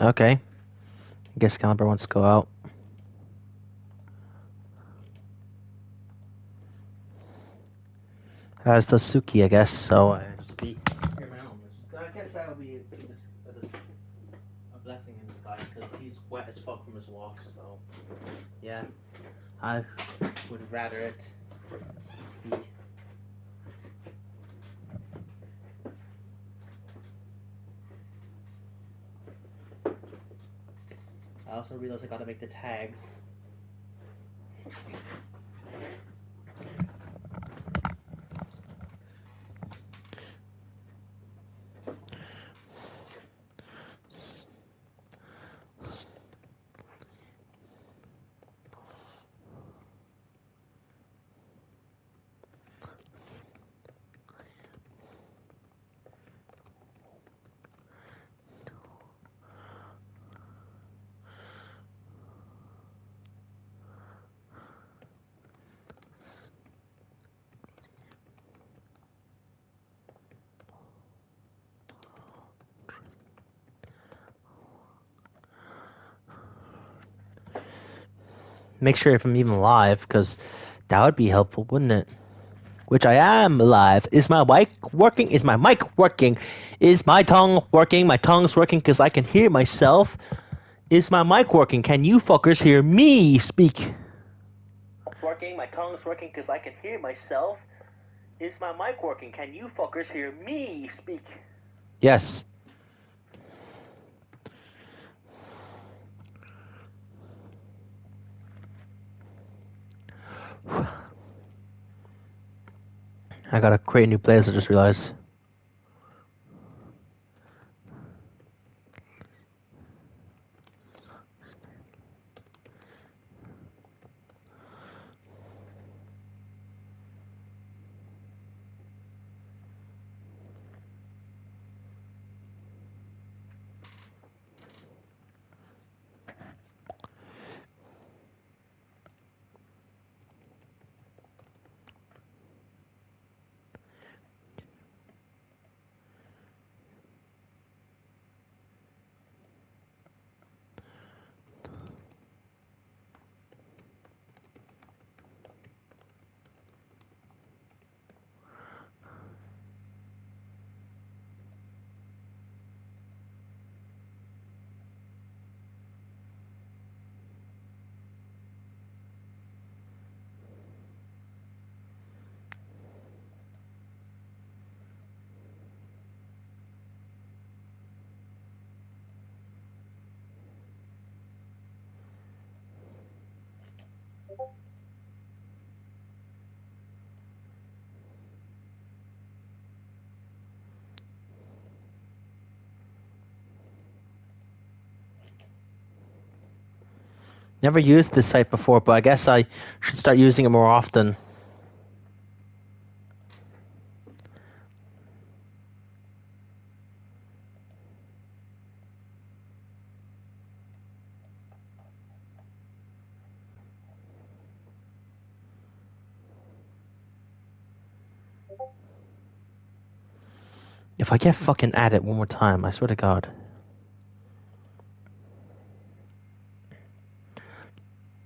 Okay. I guess Caliber wants to go out. As does Suki, I guess. So I just be here my own. I guess that'll be a blessing in disguise because he's wet as fuck from his walks. So yeah, I would rather it be. I also realized I gotta make the tags. Make sure if I'm even live, because that would be helpful, wouldn't it? Which I am live. Is my mic working? Is my mic working? Is my tongue working? My tongue's working because I can hear myself. Is my mic working? Can you fuckers hear me speak? Working. My tongue's working because I can hear myself. Is my mic working? Can you fuckers hear me speak? Yes. I gotta create a new playlist, I just realized. Never used this site before, but I guess I should start using it more often. If I get fucking at it one more time, I swear to God.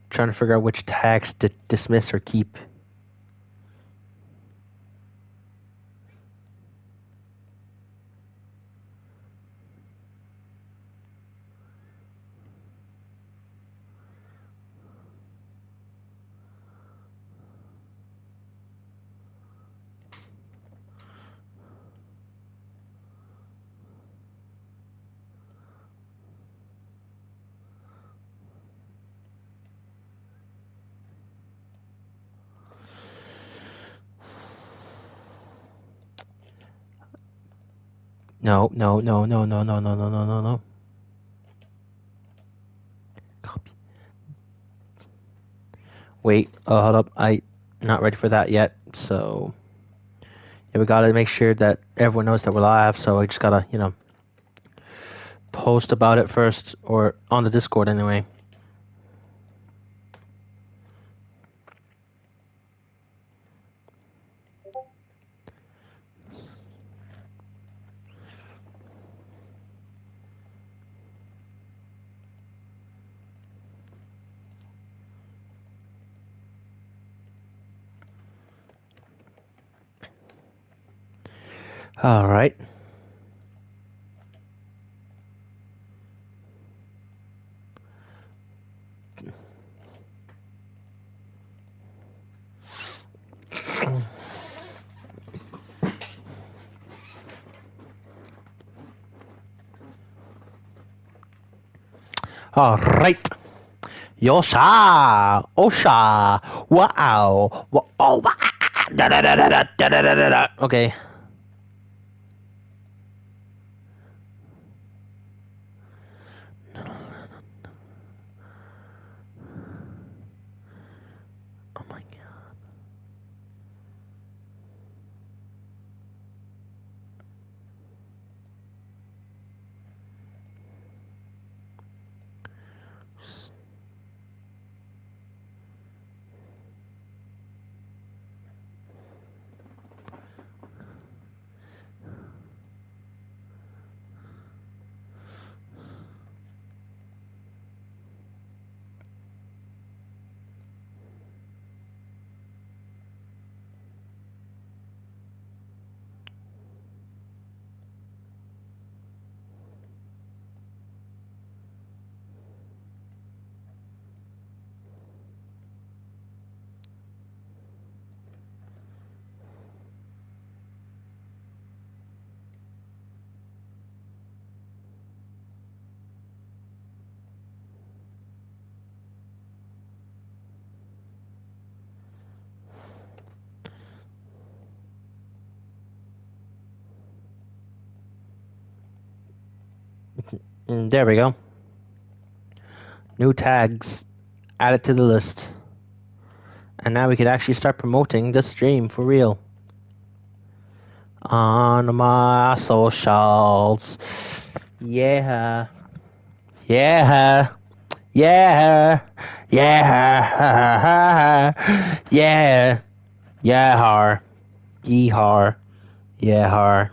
Trying to figure out which tags to dismiss or keep. No. Copy. Wait, hold up. I'm not ready for that yet. So, yeah, we gotta make sure that everyone knows that we're live. So I just gotta, post about it first, or on the Discord anyway. All right. All right. Yosha, Osha, wow, oh, wow. Da, da, da, da, da, da, da, da, da. Okay. Oh my god. There we go. New tags added to the list. And now we could actually start promoting the stream for real. On my socials. Yeah. Yeah. Yeah. Yeah. Yeah. Yeah. Yeehar. Yeah.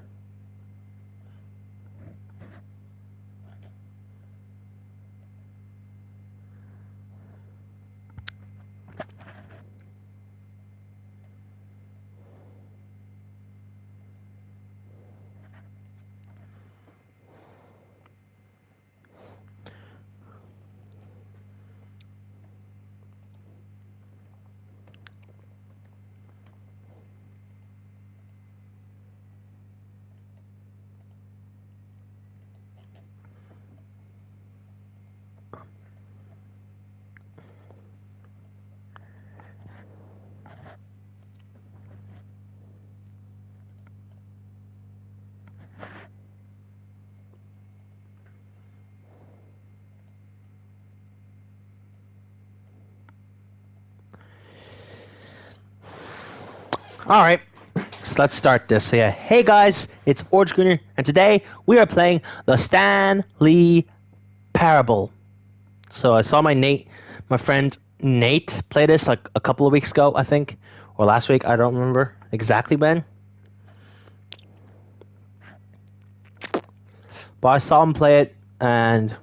Alright, so let's start this. So yeah, hey guys, it's AuraDragoon, and today we are playing the Stanley Parable. So I saw my friend Nate play this like a couple of weeks ago, I think, or last week, I don't remember exactly when. But I saw him play it, and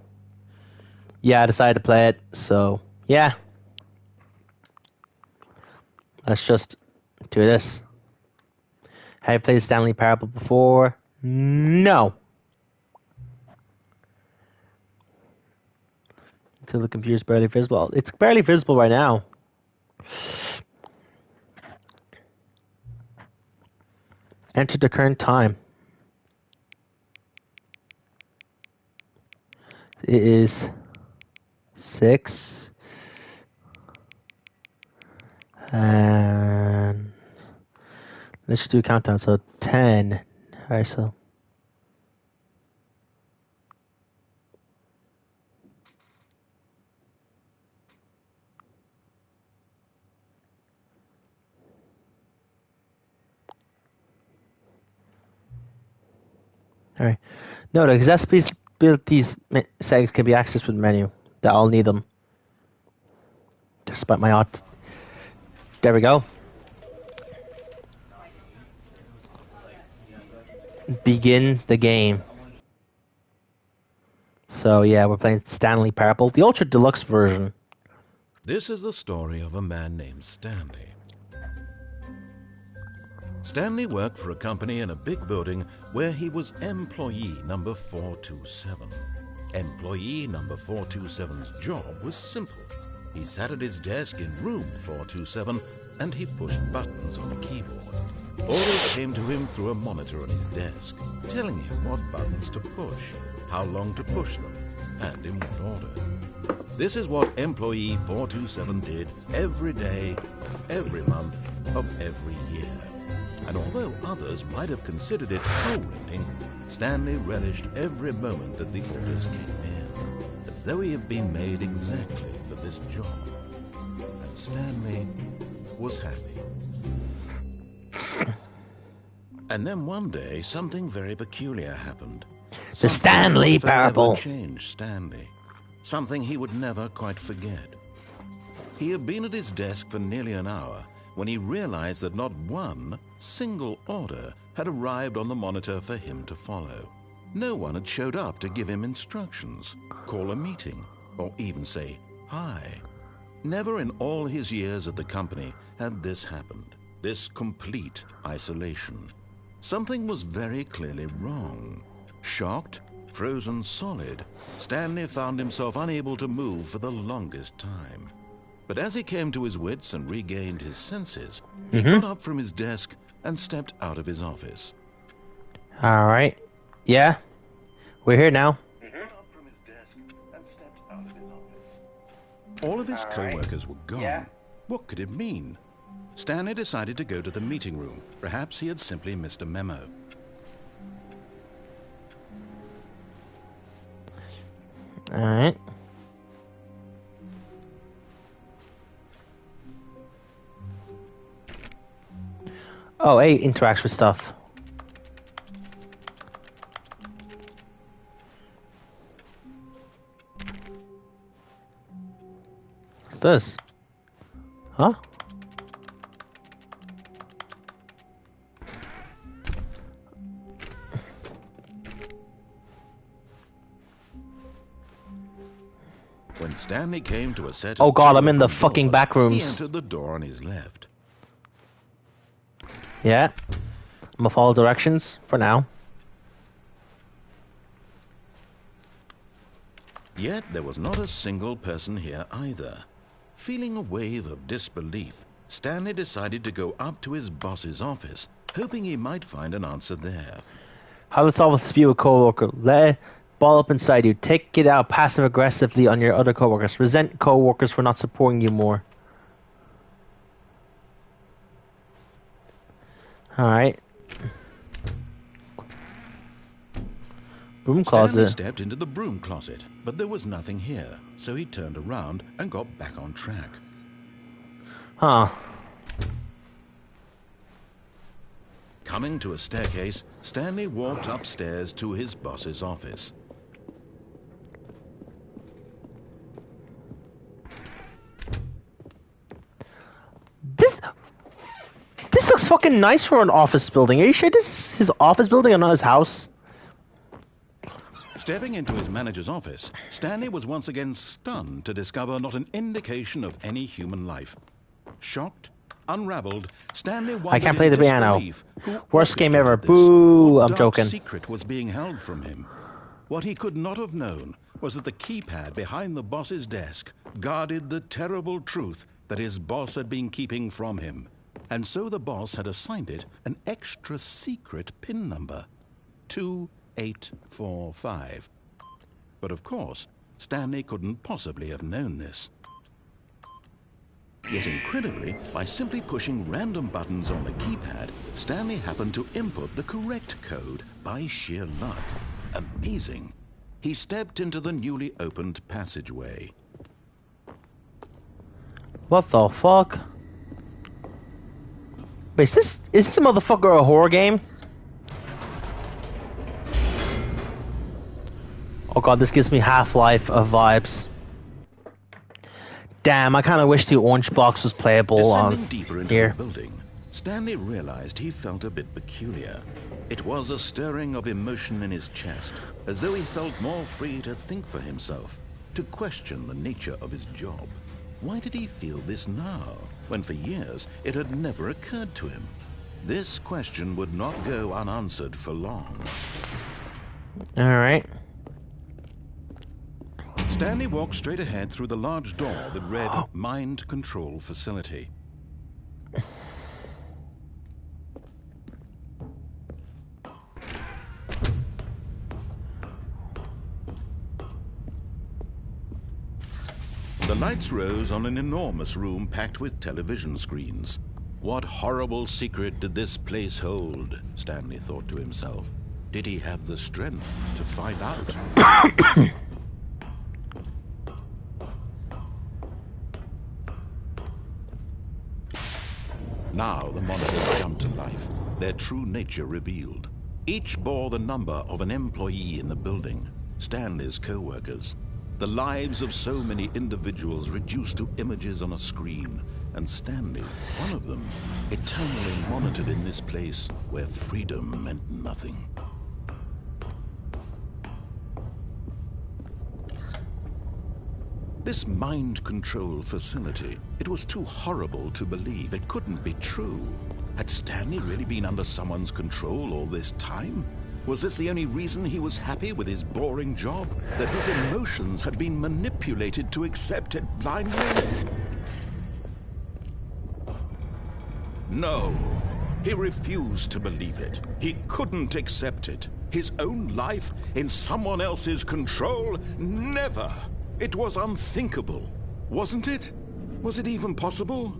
yeah, I decided to play it, so yeah. Let's just do this. Have you played the Stanley Parable before? No. Until the computer's barely visible. It's barely visible right now. Enter the current time. It is 6 and let's just do a countdown. So 10. Alright, so alright. No, the accessibility settings can be accessed with the menu. That I'll need them. Despite my art. There we go. Begin the game. So yeah, we're playing Stanley Parable, the Ultra Deluxe version. This is the story of a man named Stanley. Stanley worked for a company in a big building where he was employee number 427. Employee number 427's job was simple. He sat at his desk in room 427 and he pushed buttons on a keyboard. Orders came to him through a monitor on his desk, telling him what buttons to push, how long to push them, and in what order. This is what employee 427 did every day, every month of every year. And although others might have considered it soul-rending, Stanley relished every moment that the orders came in, as though he had been made exactly for this job. And Stanley was happy. And then one day, something very peculiar happened. The Stanley parable changed Stanley. Something he would never quite forget. He had been at his desk for nearly an hour when he realized that not one single order had arrived on the monitor for him to follow. No one had showed up to give him instructions, call a meeting, or even say hi. Never in all his years at the company had this happened, this complete isolation. Something was very clearly wrong. Shocked, frozen solid, Stanley found himself unable to move for the longest time. But as he came to his wits and regained his senses, he got up from his desk and stepped out of his office. All right. Yeah. We're here now. All of his co-workers were gone. Yeah. What could it mean? Stanley decided to go to the meeting room. Perhaps he had simply missed a memo. All right. Oh, A interacts with stuff. What's this? Huh? When Stanley came to a set oh of god, I'm in the doors, fucking back rooms. He entered the door on his left. Yeah. I'm gonna follow directions for now. Yet there was not a single person here either. Feeling a wave of disbelief, Stanley decided to go up to his boss's office, hoping he might find an answer there. How to solve a dispute with coworker. Let it ball up inside you. Take it out passive-aggressively on your other coworkers. Resent coworkers for not supporting you more. Alright. Broom closet. Stanley stepped into the broom closet, but there was nothing here, so he turned around and got back on track. Huh. Coming to a staircase, Stanley walked upstairs to his boss's office. This looks fucking nice for an office building. Are you sure this is his office building and not his house? Stepping into his manager's office, Stanley was once again stunned to discover not an indication of any human life. Shocked, unraveled, Stanley wondered I can't play the piano. who Worst game ever. orchestrated this. Boo! What I'm dark joking. secret was being held from him? What he could not have known was that the keypad behind the boss's desk guarded the terrible truth that his boss had been keeping from him. And so the boss had assigned it an extra secret PIN number, 2845. But of course, Stanley couldn't possibly have known this. Yet incredibly, by simply pushing random buttons on the keypad, Stanley happened to input the correct code by sheer luck. Amazing. He stepped into the newly opened passageway. What the fuck? Wait, is this motherfucker a horror game? Oh god, this gives me Half-Life vibes. Damn, I kind of wish the orange box was playable on deeper into here. The building, Stanley realized he felt a bit peculiar. It was a stirring of emotion in his chest, as though he felt more free to think for himself, to question the nature of his job. Why did he feel this now, when for years it had never occurred to him? This question would not go unanswered for long. Alright. Stanley walked straight ahead through the large door that read Mind Control Facility. The lights rose on an enormous room packed with television screens. What horrible secret did this place hold? Stanley thought to himself. Did he have the strength to find out? Now the monitors jumped to life, their true nature revealed. Each bore the number of an employee in the building, Stanley's co-workers. The lives of so many individuals reduced to images on a screen, and Stanley, one of them, eternally monitored in this place where freedom meant nothing. This mind control facility, it was too horrible to believe. It couldn't be true. Had Stanley really been under someone's control all this time? Was this the only reason he was happy with his boring job? That his emotions had been manipulated to accept it blindly? No, he refused to believe it. He couldn't accept it. His own life in someone else's control? Never! It was unthinkable, wasn't it? Was it even possible?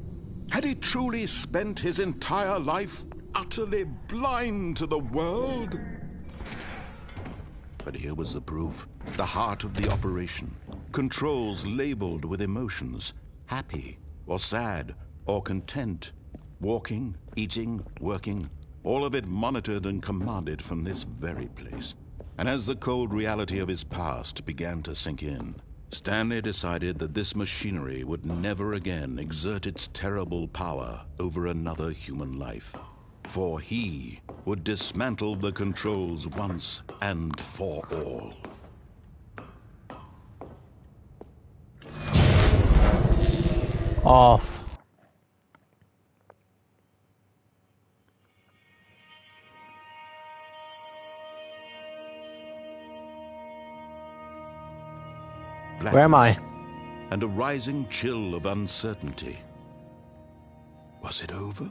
Had he truly spent his entire life utterly blind to the world? But here was the proof. The heart of the operation. Controls labeled with emotions. Happy, or sad, or content. Walking, eating, working. All of it monitored and commanded from this very place. And as the cold reality of his past began to sink in, Stanley decided that this machinery would never again exert its terrible power over another human life. For he would dismantle the controls once and for all. Off. Blackness, Where am I? and a rising chill of uncertainty. Was it over?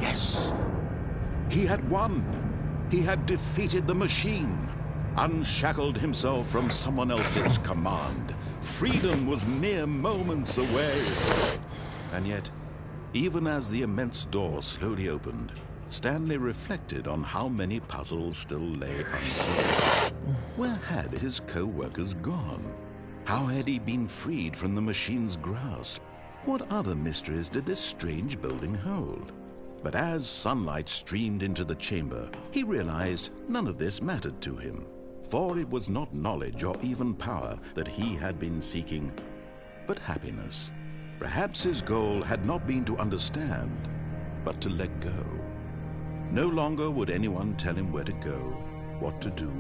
Yes! He had won! He had defeated the machine, unshackled himself from someone else's command. Freedom was mere moments away. And yet, even as the immense door slowly opened, Stanley reflected on how many puzzles still lay unsolved. Where had his co-workers gone? How had he been freed from the machine's grasp? What other mysteries did this strange building hold? But as sunlight streamed into the chamber, he realized none of this mattered to him. For it was not knowledge or even power that he had been seeking, but happiness. Perhaps his goal had not been to understand, but to let go. No longer would anyone tell him where to go, what to do,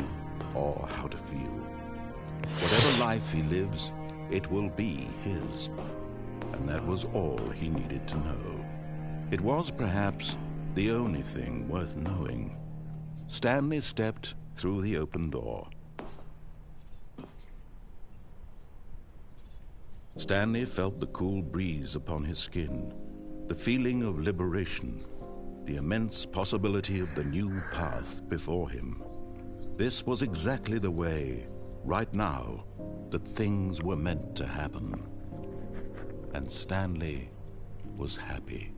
or how to feel. Whatever life he lives, it will be his. And that was all he needed to know. It was perhaps the only thing worth knowing. Stanley stepped through the open door. Stanley felt the cool breeze upon his skin, the feeling of liberation, the immense possibility of the new path before him. This was exactly the way, right now, that things were meant to happen. And Stanley was happy.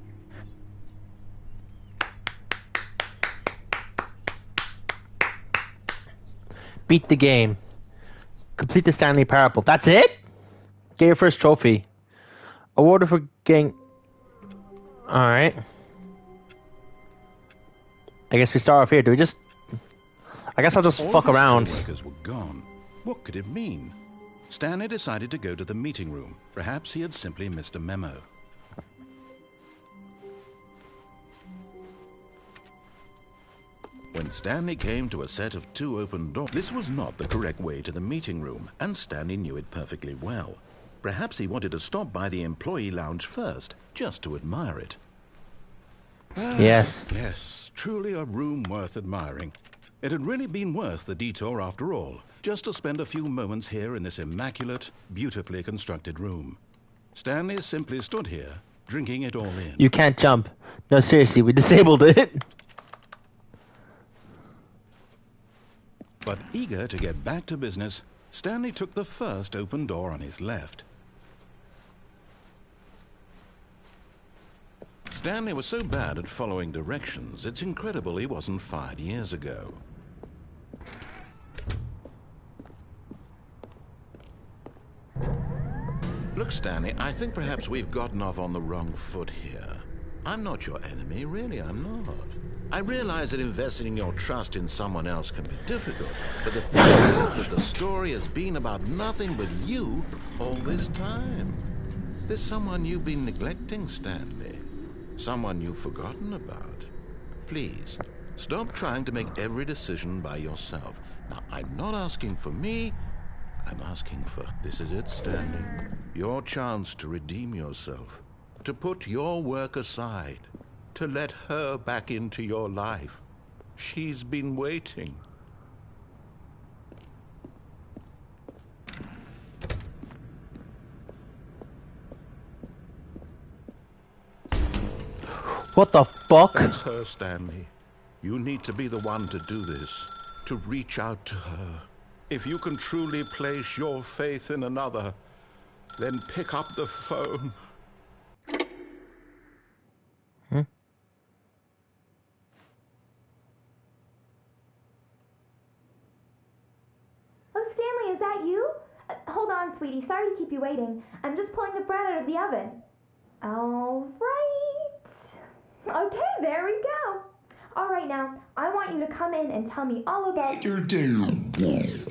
Beat the game. Complete the Stanley Parable. That's it? Get your first trophy. Awarded for getting... Alright. I guess we start off here. Do we just... I guess I'll just fuck around. All of his co-workers were gone. What could it mean? Stanley decided to go to the meeting room. Perhaps he had simply missed a memo. When Stanley came to a set of 2 open doors, this was not the correct way to the meeting room, and Stanley knew it perfectly well. Perhaps he wanted to stop by the employee lounge first, just to admire it. Yes. Yes, truly a room worth admiring. It had really been worth the detour after all, just to spend a few moments here in this immaculate, beautifully constructed room. Stanley simply stood here, drinking it all in. You can't jump. No, seriously, we disabled it. But eager to get back to business, Stanley took the first open door on his left. Stanley was so bad at following directions, it's incredible he wasn't fired years ago. Look, Stanley, I think perhaps we've gotten off on the wrong foot here. I'm not your enemy, really, I'm not. I realize that investing your trust in someone else can be difficult, but the fact is that the story has been about nothing but you all this time. There's someone you've been neglecting, Stanley. Someone you've forgotten about. Please, stop trying to make every decision by yourself. Now, I'm not asking for me, I'm asking for... This is it, Stanley. Your chance to redeem yourself. To put your work aside. To let her back into your life. She's been waiting. What the fuck? That's her, Stanley. You need to be the one to do this. To reach out to her. If you can truly place your faith in another, then pick up the phone. Oh, Stanley, is that you? Hold on, sweetie. Sorry to keep you waiting. I'm just pulling the bread out of the oven. All right. Okay, there we go. All right, now, I want you to come in and tell me all about your day.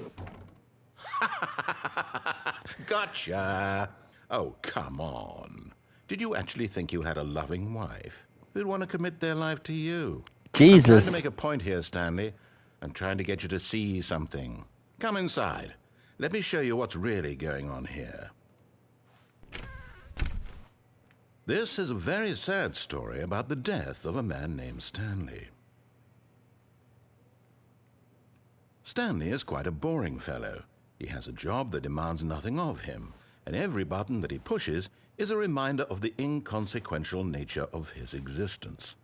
Gotcha. Oh, come on. Did you actually think you had a loving wife who'd want to commit their life to you? Jesus. I'm trying to make a point here, Stanley. I'm trying to get you to see something. Come inside. Let me show you what's really going on here. This is a very sad story about the death of a man named Stanley. Stanley is quite a boring fellow. He has a job that demands nothing of him, and every button that he pushes is a reminder of the inconsequential nature of his existence.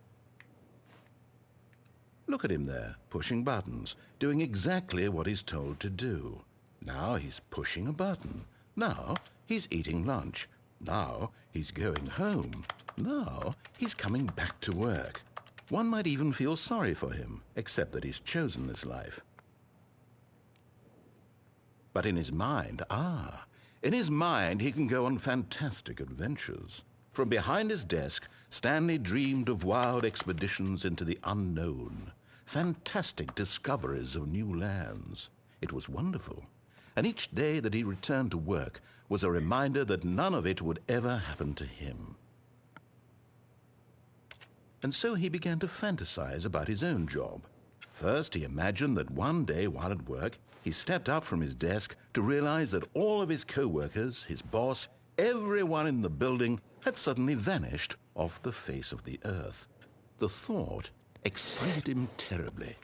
Look at him there, pushing buttons, doing exactly what he's told to do. Now he's pushing a button. Now he's eating lunch. Now he's going home. Now he's coming back to work. One might even feel sorry for him, except that he's chosen this life. But in his mind, in his mind he can go on fantastic adventures. From behind his desk, Stanley dreamed of wild expeditions into the unknown, fantastic discoveries of new lands. It was wonderful, and each day that he returned to work was a reminder that none of it would ever happen to him. And so he began to fantasize about his own job. First, he imagined that one day while at work, he stepped up from his desk to realize that all of his co-workers, his boss, everyone in the building had suddenly vanished off the face of the earth. The thought excited him terribly.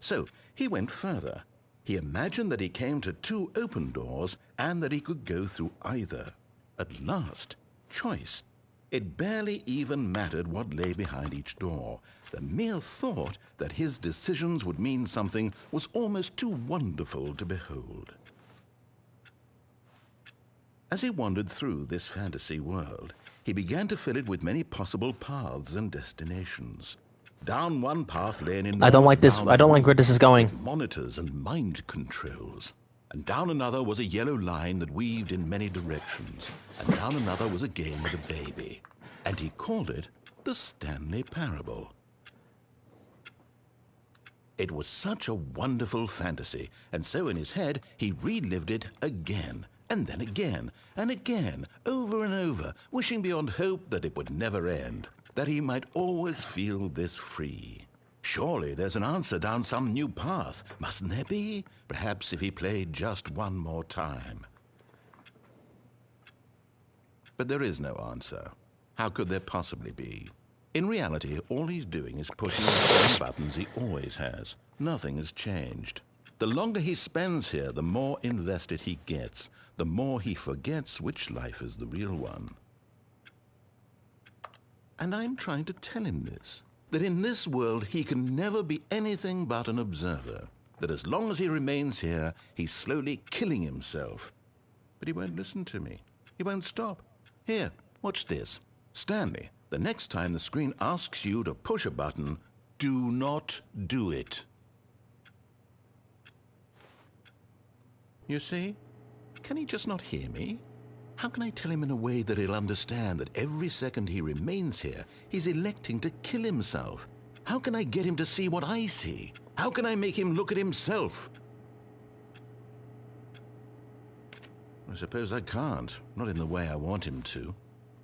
So he went further. He imagined that he came to 2 open doors and that he could go through either. At last, choice. It barely even mattered what lay behind each door. The mere thought that his decisions would mean something was almost too wonderful to behold. As he wandered through this fantasy world, he began to fill it with many possible paths and destinations. Down one path lay an enormous I don't like this. I don't like where this is going. with monitors and mind controls. And down another was a yellow line that weaved in many directions. And down another was a game with a baby. And he called it the Stanley Parable. It was such a wonderful fantasy, and so in his head he relived it again, and then again, and again, over and over, wishing beyond hope that it would never end, that he might always feel this free. Surely there's an answer down some new path, mustn't there be? Perhaps if he played just one more time. But there is no answer. How could there possibly be? In reality, all he's doing is pushing the same buttons he always has. Nothing has changed. The longer he spends here, the more invested he gets, the more he forgets which life is the real one. And I'm trying to tell him this, that in this world he can never be anything but an observer, that as long as he remains here, he's slowly killing himself. But he won't listen to me. He won't stop. Here, watch this. Stanley, the next time the screen asks you to push a button, do not do it. You see? Can he just not hear me? How can I tell him in a way that he'll understand that every second he remains here, he's electing to kill himself? How can I get him to see what I see? How can I make him look at himself? I suppose I can't, not in the way I want him to.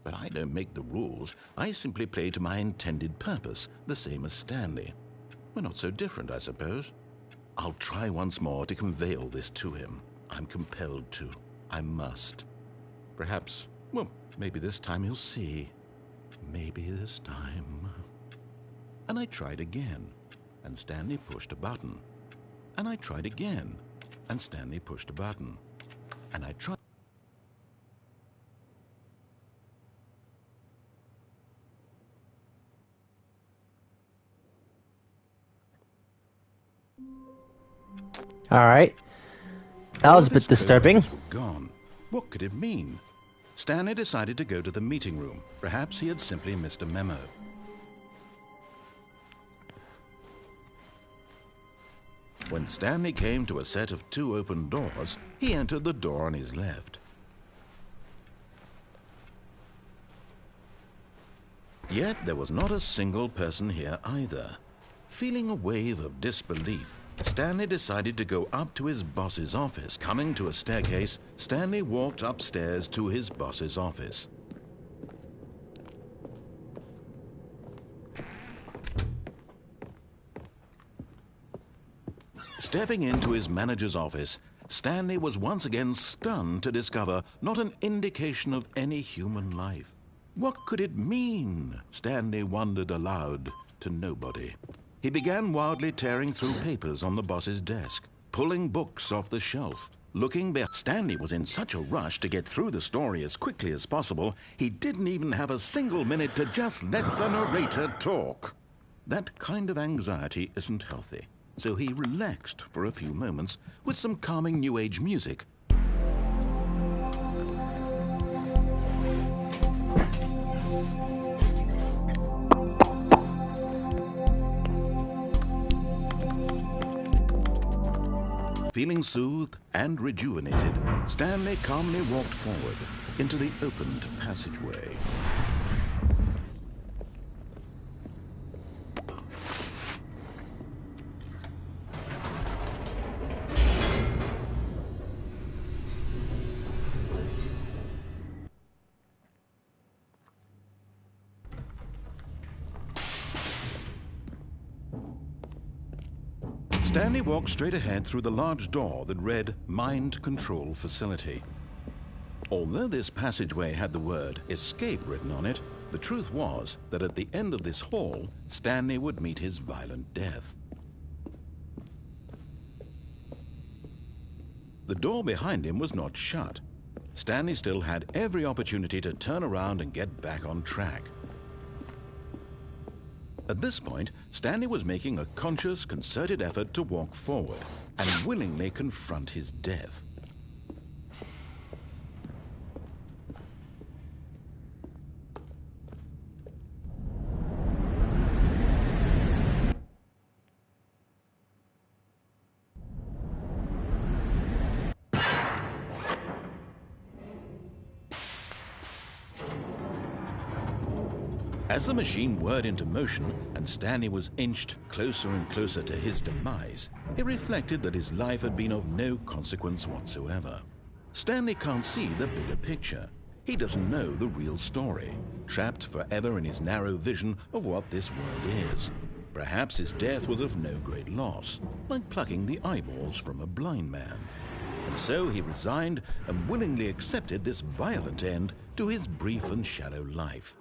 But I don't make the rules. I simply play to my intended purpose, the same as Stanley. We're not so different, I suppose. I'll try once more to convey all this to him. I'm compelled to. I must. Perhaps, well, maybe this time he'll see. Maybe this time. And I tried again, and Stanley pushed a button. And I tried again, and Stanley pushed a button. And I tried. All right. That was a bit disturbing. Gone. What could it mean? Stanley decided to go to the meeting room. Perhaps he had simply missed a memo. When Stanley came to a set of 2 open doors, he entered the door on his left. Yet there was not a single person here either. Feeling a wave of disbelief, Stanley decided to go up to his boss's office. Coming to a staircase, Stanley walked upstairs to his boss's office. Stepping into his manager's office, Stanley was once again stunned to discover not an indication of any human life. What could it mean? Stanley wondered aloud to nobody. He began wildly tearing through papers on the boss's desk, pulling books off the shelf, looking back. Stanley was in such a rush to get through the story as quickly as possible, he didn't even have a single minute to just let the narrator talk. That kind of anxiety isn't healthy, so he relaxed for a few moments with some calming New Age music. Feeling soothed and rejuvenated, Stanley calmly walked forward into the opened passageway. Stanley walked straight ahead through the large door that read Mind Control Facility. Although this passageway had the word Escape written on it, the truth was that at the end of this hall, Stanley would meet his violent death. The door behind him was not shut. Stanley still had every opportunity to turn around and get back on track. At this point, Stanley was making a conscious, concerted effort to walk forward and willingly confront his death. As the machine whirred into motion and Stanley was inched closer and closer to his demise, he reflected that his life had been of no consequence whatsoever. Stanley can't see the bigger picture. He doesn't know the real story, trapped forever in his narrow vision of what this world is. Perhaps his death was of no great loss, like plucking the eyeballs from a blind man. So he resigned and willingly accepted this violent end to his brief and shallow life.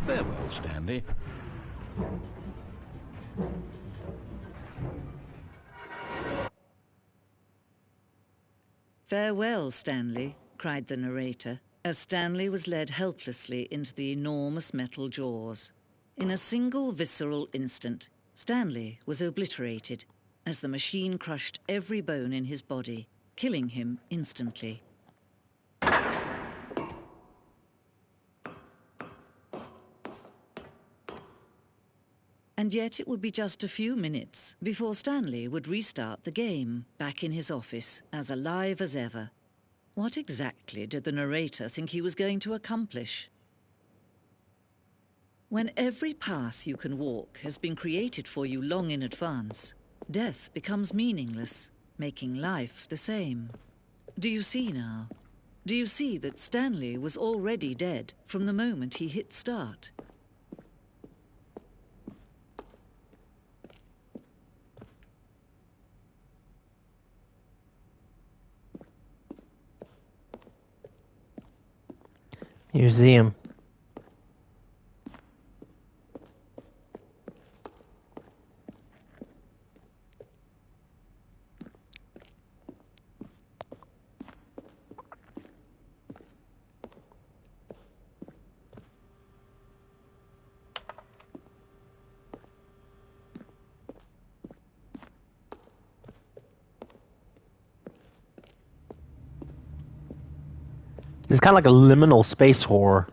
Farewell, Stanley. "Farewell, Stanley," cried the narrator, as Stanley was led helplessly into the enormous metal jaws. In a single visceral instant, Stanley was obliterated as the machine crushed every bone in his body, killing him instantly. And yet it would be just a few minutes before Stanley would restart the game, back in his office, as alive as ever. What exactly did the narrator think he was going to accomplish? When every path you can walk has been created for you long in advance, death becomes meaningless, making life the same. Do you see now? Do you see that Stanley was already dead from the moment he hit start? Museum. It's kind of like a liminal space horror.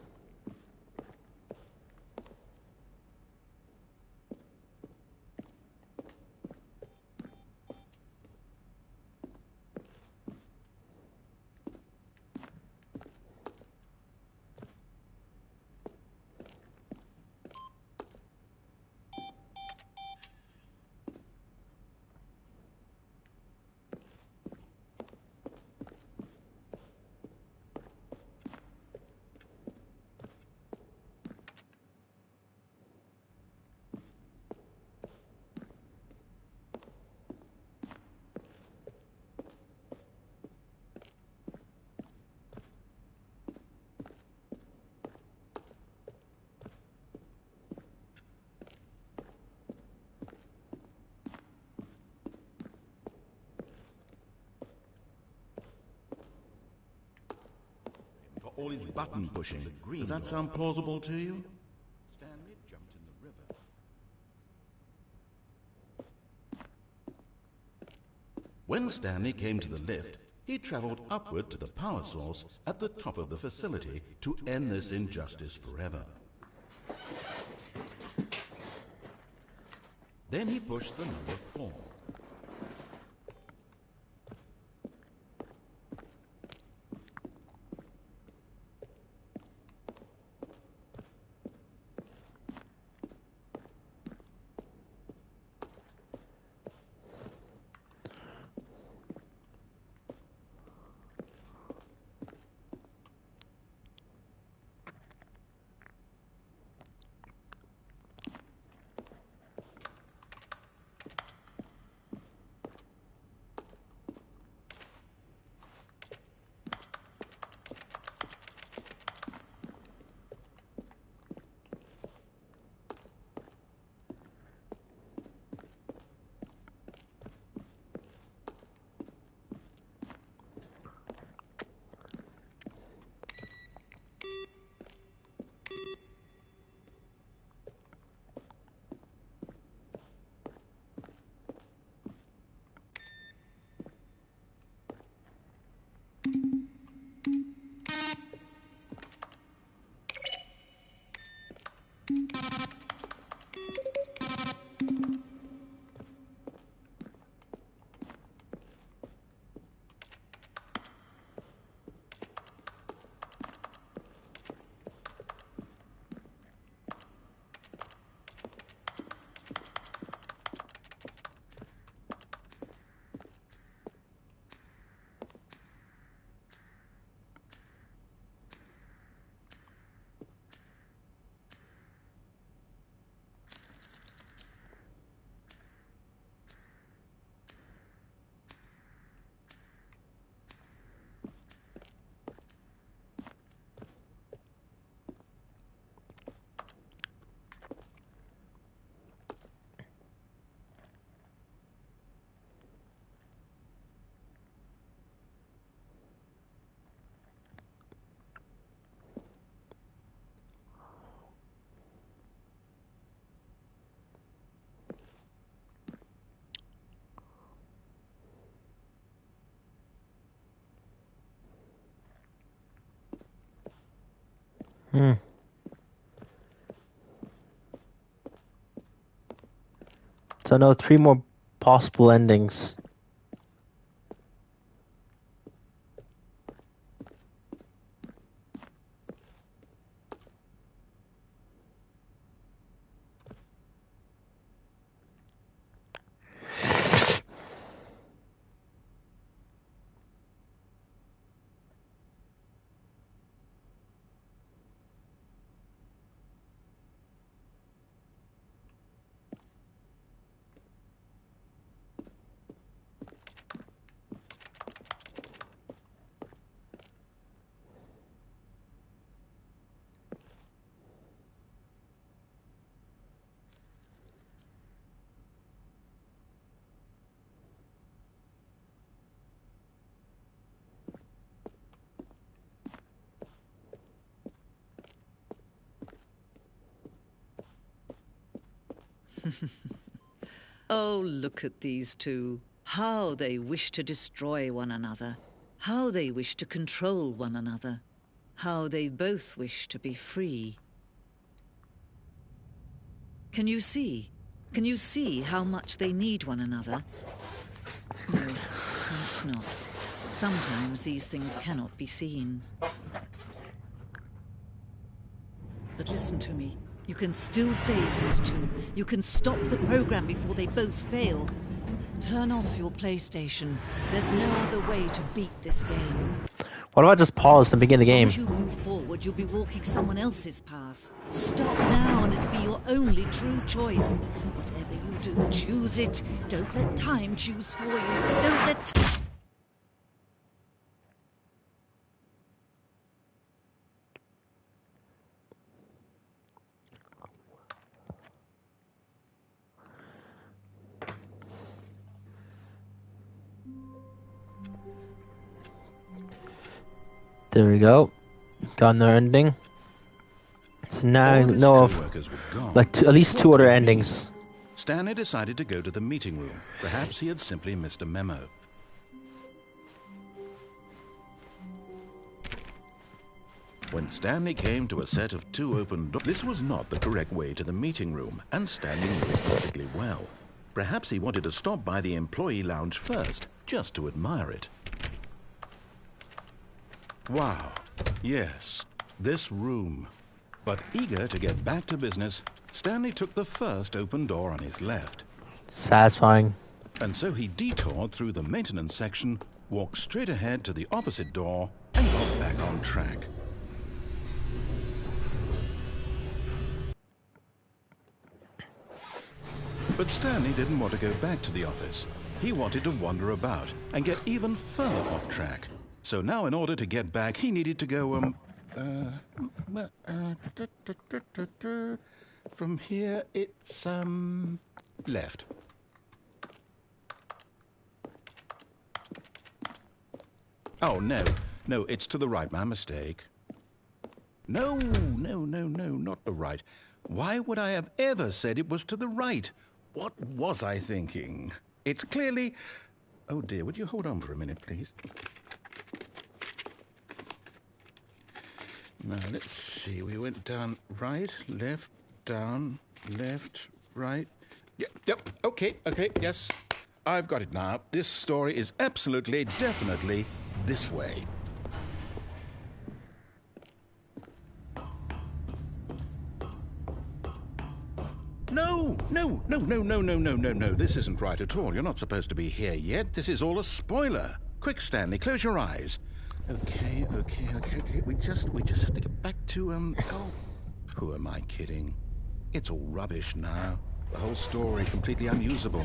All his button pushing. Does that sound plausible to you? Stanley jumped in the river. When Stanley came to the lift, he traveled upward to the power source at the top of the facility to end this injustice forever. Then he pushed the number 4. So no, 3 more possible endings. Oh, look at these two. How they wish to destroy one another. How they wish to control one another. How they both wish to be free. Can you see? Can you see how much they need one another? No, perhaps not. Sometimes these things cannot be seen. But listen to me. You can still save these two. You can stop the program before they both fail. Turn off your PlayStation. There's no other way to beat this game. What if I just pause to begin the game? As long as you move forward, you'll be walking someone else's path. Stop now and it'll be your only true choice. Whatever you do, choose it. Don't let time choose for you. Don't let... There we go. Got another ending. So now I know of like at least 2 other endings. Stanley decided to go to the meeting room. Perhaps he had simply missed a memo. When Stanley came to a set of 2 open doors, this was not the correct way to the meeting room, and Stanley knew it perfectly well. Perhaps he wanted to stop by the employee lounge first, just to admire it. Wow, yes, this room. But eager to get back to business, Stanley took the first open door on his left. Satisfying. And so he detoured through the maintenance section, walked straight ahead to the opposite door, and got back on track. But Stanley didn't want to go back to the office. He wanted to wander about and get even further off track. So now in order to get back, he needed to go, from here, it's, left. Oh, no, it's to the right, my mistake. No, not the right. Why would I have ever said it was to the right? What was I thinking? It's clearly... Oh dear, would you hold on for a minute, please? Now, let's see. We went down right, left, down, left, right. Yep, okay, yes. I've got it now. This story is absolutely, definitely this way. No. This isn't right at all. You're not supposed to be here yet. This is all a spoiler. Quick, Stanley, close your eyes. Okay. We just have to get back to, oh. Who am I kidding? It's all rubbish now. The whole story completely unusable.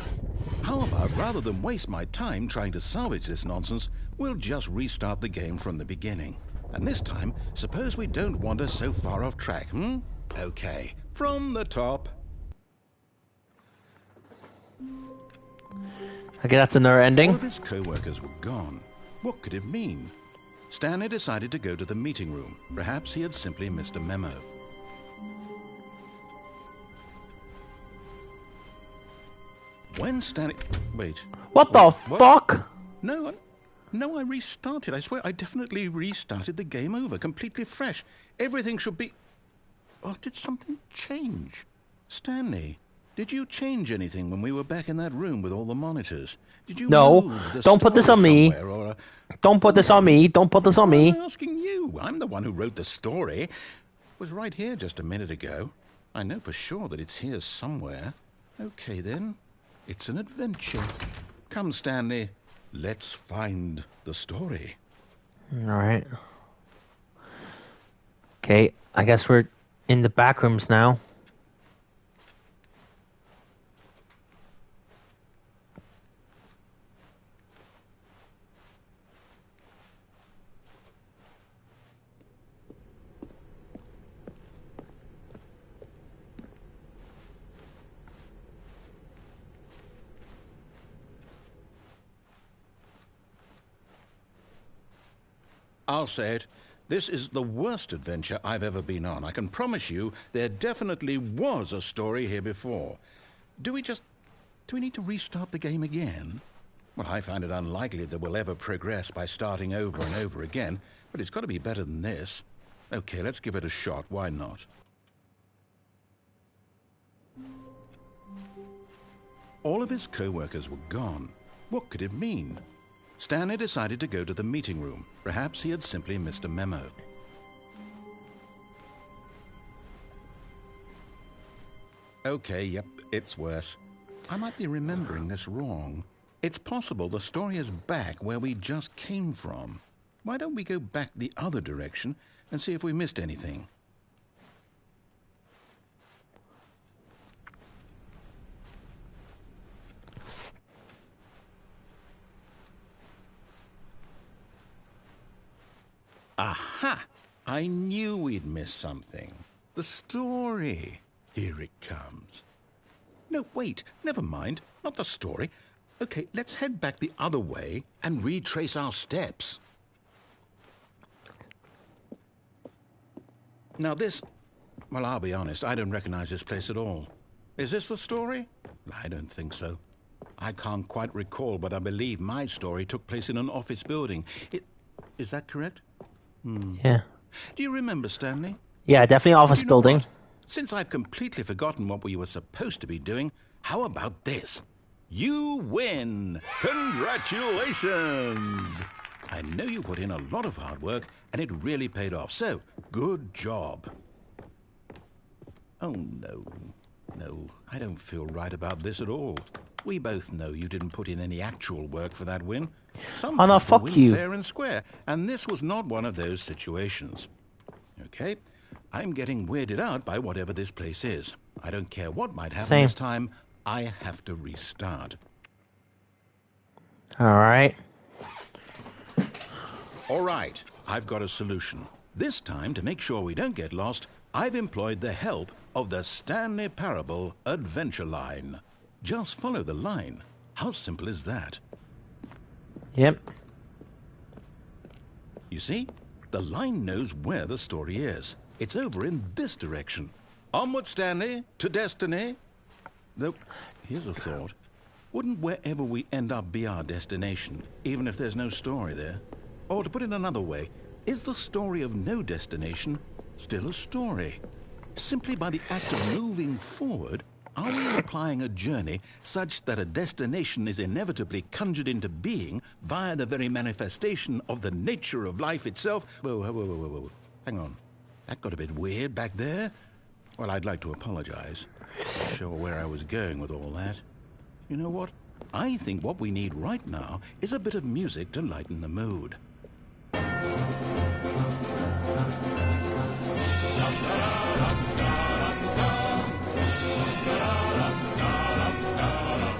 How about, rather than waste my time trying to salvage this nonsense, we'll just restart the game from the beginning. And this time, suppose we don't wander so far off track, Okay, from the top. Okay, that's another ending. All of his co-workers were gone. What could it mean? Stanley decided to go to the meeting room. Perhaps he had simply missed a memo. When Stanley... Wait. What the fuck? No, I restarted. I swear, I definitely restarted the game over, completely fresh. Everything should be... Oh, did something change? Stanley, Did you change anything when we were back in that room with all the monitors? Did you No, move the don't put this story on me. somewhere, or Don't put this on me. Don't put this on me. I'm asking you. I'm the one who wrote the story. It was right here just a minute ago. I know for sure that it's here somewhere. Okay, then. It's an adventure. Come, Stanley. Let's find the story. All right. Okay, I guess we're in the back rooms now. I'll say it. This is the worst adventure I've ever been on. I can promise you there definitely was a story here before. Do we need to restart the game again? Well, I find it unlikely that we'll ever progress by starting over and over again, but it's got to be better than this. Okay, let's give it a shot. Why not? All of his co-workers were gone. What could it mean? Stanley decided to go to the meeting room. Perhaps he had simply missed a memo. Okay, yep, it's worse. I might be remembering this wrong. It's possible the story is back where we just came from. Why don't we go back the other direction and see if we missed anything? Aha! I knew we'd miss something. The story. Here it comes. No, wait, never mind. Not the story. Okay, let's head back the other way and retrace our steps. Now this... Well, I'll be honest, I don't recognize this place at all. Is this the story? I don't think so. I can't quite recall, but I believe my story took place in an office building. Is that correct? Yeah. Do you remember, Stanley? Yeah, definitely office You know building. what? Since I've completely forgotten what we were supposed to be doing, how about this? You win! Congratulations! I know you put in a lot of hard work, and it really paid off, so good job. Oh, no. No, I don't feel right about this at all. We both know you didn't put in any actual work for that win. Some Oh, no, people fuck win you. fair and square, and this was not one of those situations. Okay, I'm getting weirded out by whatever this place is. I don't care what might happen Same. this time. I have to restart. All right. All right, I've got a solution. This time, to make sure we don't get lost, I've employed the help of the Stanley Parable Adventure Line. Just follow the line. How simple is that? Yep. You see? The line knows where the story is. It's over in this direction. Onward, Stanley, to destiny. Though, here's a thought. Wouldn't wherever we end up be our destination, even if there's no story there? Or to put it another way, is the story of no destination still a story? Simply by the act of moving forward, are we applying a journey such that a destination is inevitably conjured into being via the very manifestation of the nature of life itself? Whoa. Hang on. That got a bit weird back there. Well, I'd like to apologize. Not sure where I was going with all that. You know what? I think what we need right now is a bit of music to lighten the mood.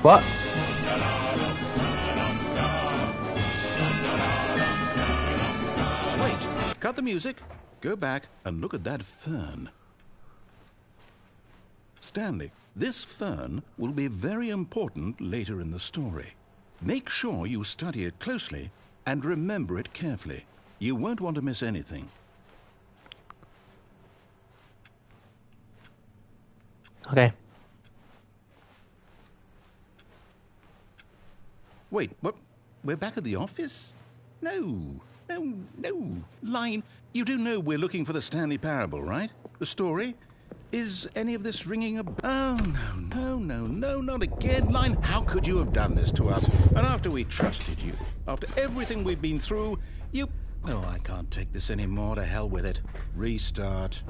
What? Wait, cut the music. Go back and look at that fern. Stanley, this fern will be very important later in the story. Make sure you study it closely and remember it carefully. You won't want to miss anything. Okay. Wait, what? We're back at the office? No. Line, you do know we're looking for the Stanley Parable, right? The story? Is any of this ringing a... Oh, no, not again. Line, how could you have done this to us? And after we trusted you, after everything we've been through, you... Oh, I can't take this anymore. To hell with it. Restart.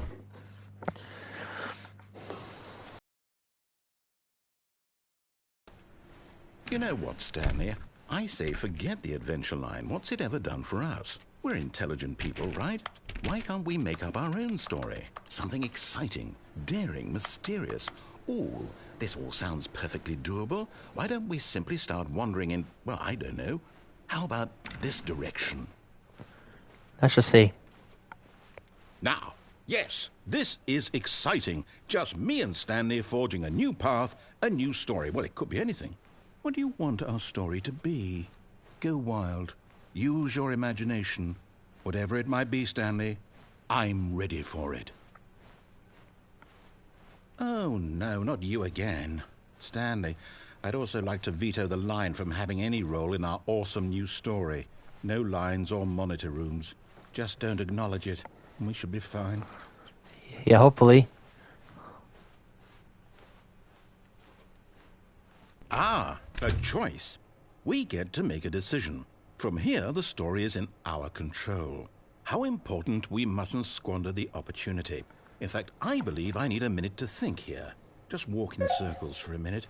You know what, Stanley? I say forget the adventure line. What's it ever done for us? We're intelligent people, right? Why can't we make up our own story? Something exciting, daring, mysterious. Ooh, this all sounds perfectly doable. Why don't we simply start wandering in, well, I don't know. How about this direction? Let's just see. Now, yes, this is exciting. Just me and Stanley forging a new path, a new story. Well, it could be anything. What do you want our story to be? Go wild. Use your imagination. Whatever it might be, Stanley, I'm ready for it. Oh, no, not you again. Stanley, I'd also like to veto the line from having any role in our awesome new story. No lines or monitor rooms. Just don't acknowledge it, and we should be fine. Yeah, hopefully. Ah, a choice. We get to make a decision. From here, the story is in our control. How important we mustn't squander the opportunity. In fact, I believe I need a minute to think here. Just walk in circles for a minute.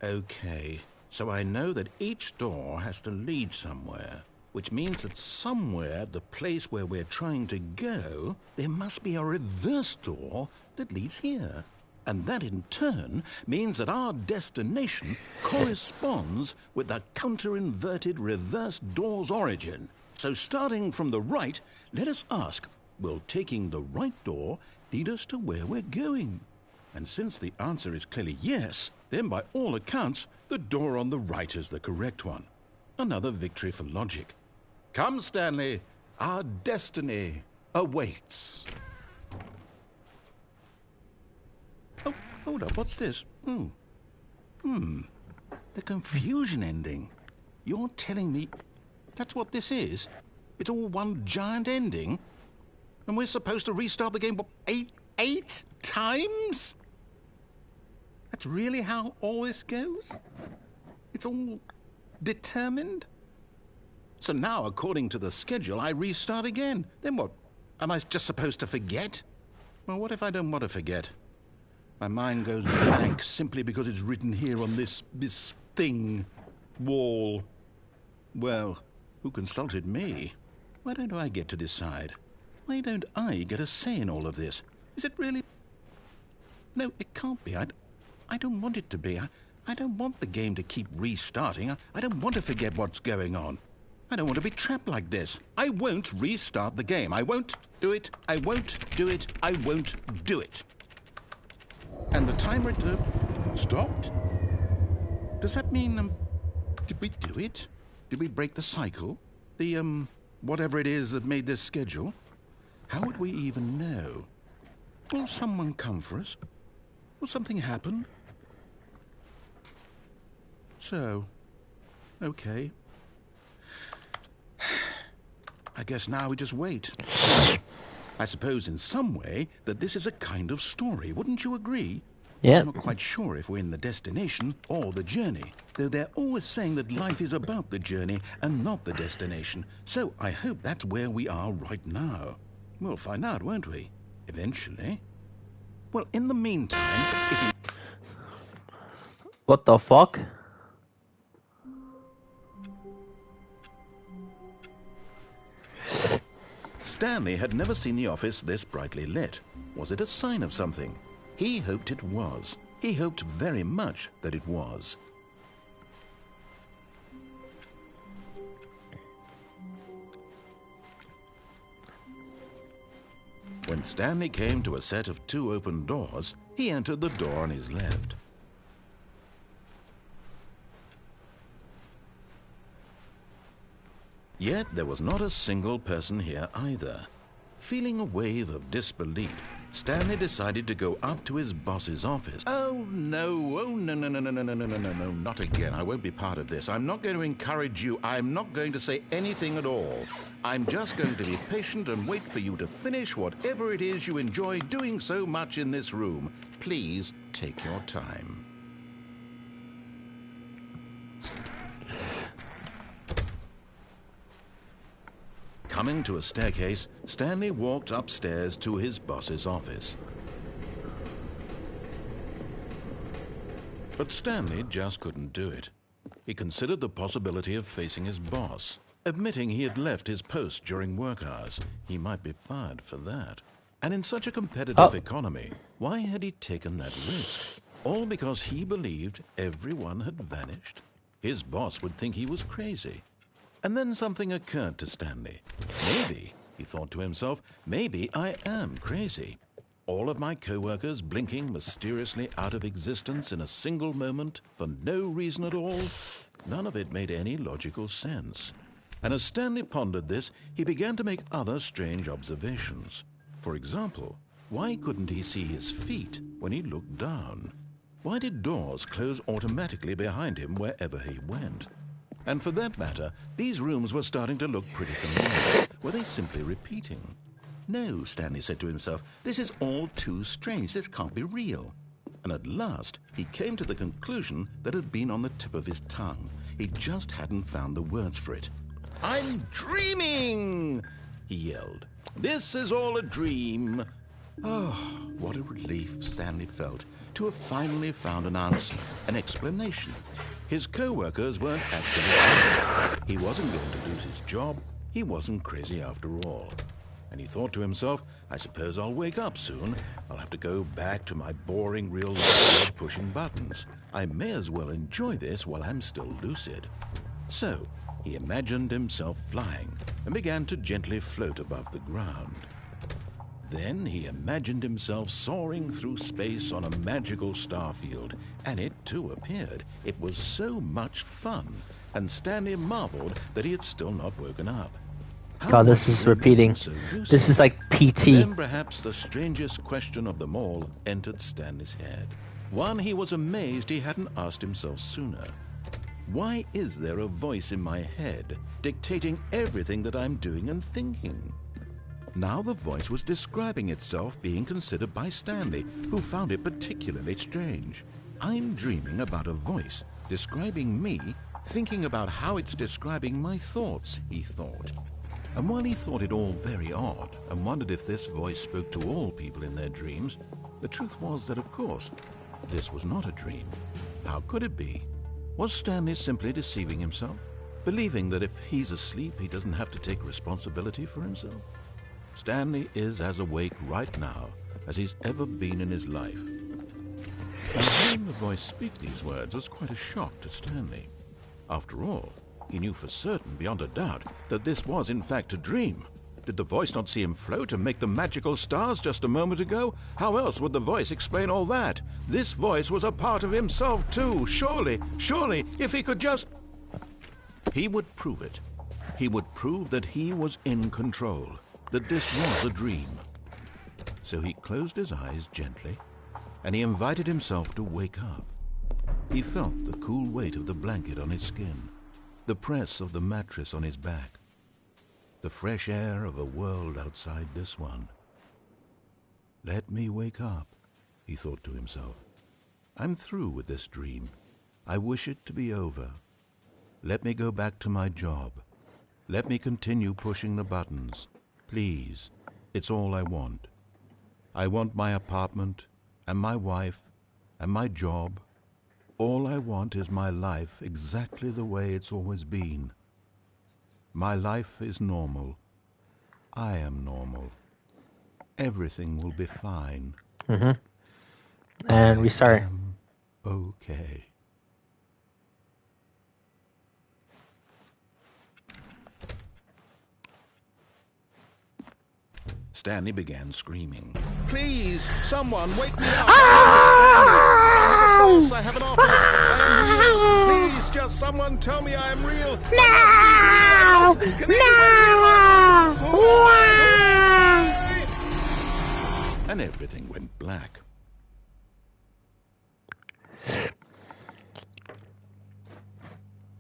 Okay, so I know that each door has to lead somewhere, which means that somewhere, the place where we're trying to go, there must be a reverse door that leads here. And that in turn means that our destination corresponds with the counter-inverted reverse door's origin. So starting from the right, let us ask, will taking the right door lead us to where we're going? And since the answer is clearly yes, then by all accounts, the door on the right is the correct one. Another victory for logic. Come, Stanley, our destiny awaits. Oh, hold up, what's this? The confusion ending. You're telling me that's what this is? It's all one giant ending? And we're supposed to restart the game, what, eight times? That's really how all this goes? It's all determined? So now, according to the schedule, I restart again. Then what? Am I just supposed to forget? Well, what if I don't want to forget? My mind goes blank simply because it's written here on this thing, wall. Well, who consulted me? Why don't I get to decide? Why don't I get a say in all of this? Is it really... No, it can't be. I don't want it to be. I don't want the game to keep restarting. I don't want to forget what's going on. I don't want to be trapped like this. I won't restart the game. I won't do it. I won't do it. I won't do it. And the timer stopped? Does that mean, did we do it? Did we break the cycle? The, whatever it is that made this schedule? How would we even know? Will someone come for us? Will something happen? So, okay. I guess now we just wait. I suppose in some way that this is a kind of story, wouldn't you agree? Yeah. I'm not quite sure if we're in the destination or the journey, though they're always saying that life is about the journey and not the destination. So I hope that's where we are right now. We'll find out, won't we? Eventually. Well, in the meantime, if you... What the fuck? Stanley had never seen the office this brightly lit. Was it a sign of something? He hoped it was. He hoped very much that it was. When Stanley came to a set of 2 open doors, he entered the door on his left. Yet there was not a single person here either. Feeling a wave of disbelief, Stanley decided to go up to his boss's office. Oh no, no, not again. I won't be part of this. I'm not going to encourage you. I'm not going to say anything at all. I'm just going to be patient and wait for you to finish whatever it is you enjoy doing so much in this room. Please take your time. Coming to a staircase, Stanley walked upstairs to his boss's office. But Stanley just couldn't do it. He considered the possibility of facing his boss. Admitting he had left his post during work hours, he might be fired for that. And in such a competitive economy, why had he taken that risk? All because he believed everyone had vanished? His boss would think he was crazy. And then something occurred to Stanley. Maybe, he thought to himself, maybe I am crazy. All of my co-workers blinking mysteriously out of existence in a single moment for no reason at all. None of it made any logical sense. And as Stanley pondered this, he began to make other strange observations. For example, why couldn't he see his feet when he looked down? Why did doors close automatically behind him wherever he went? And for that matter, these rooms were starting to look pretty familiar. Were they simply repeating? No, Stanley said to himself, this is all too strange. This can't be real. And at last, he came to the conclusion that had been on the tip of his tongue. He just hadn't found the words for it. I'm dreaming, he yelled. This is all a dream. Oh, what a relief Stanley felt to have finally found an answer, an explanation. His co-workers weren't actually crazy. He wasn't going to lose his job. He wasn't crazy after all. And he thought to himself, I suppose I'll wake up soon. I'll have to go back to my boring real-life job pushing buttons. I may as well enjoy this while I'm still lucid. So, he imagined himself flying and began to gently float above the ground. Then he imagined himself soaring through space on a magical starfield, and it too appeared. It was so much fun, and Stanley marveled that he had still not woken up. God, this is repeating. This is like PT. Then perhaps the strangest question of them all entered Stanley's head. One he was amazed he hadn't asked himself sooner. Why is there a voice in my head dictating everything that I'm doing and thinking? Now the voice was describing itself being considered by Stanley, who found it particularly strange. I'm dreaming about a voice describing me, thinking about how it's describing my thoughts, he thought. And while he thought it all very odd and wondered if this voice spoke to all people in their dreams, the truth was that, of course, this was not a dream. How could it be? Was Stanley simply deceiving himself, believing that if he's asleep, he doesn't have to take responsibility for himself? Stanley is as awake right now as he's ever been in his life. And hearing the voice speak these words was quite a shock to Stanley. After all, he knew for certain, beyond a doubt, that this was in fact a dream. Did the voice not see him float and make the magical stars just a moment ago? How else would the voice explain all that? This voice was a part of himself too. Surely, if he could just... He would prove it. He would prove that he was in control, that this was a dream. So he closed his eyes gently, and he invited himself to wake up. He felt the cool weight of the blanket on his skin, the press of the mattress on his back, the fresh air of a world outside this one. Let me wake up, he thought to himself. I'm through with this dream. I wish it to be over. Let me go back to my job. Let me continue pushing the buttons. Please, it's all I want. I want my apartment, and my wife, and my job. All I want is my life exactly the way it's always been. My life is normal. I am normal. Everything will be fine. And restart. Okay. Stanley began screaming. Please, someone wake me up! I have an office. I am real. Please, just someone tell me I am real. I must be real. Can anyone realize who I am? and everything went black.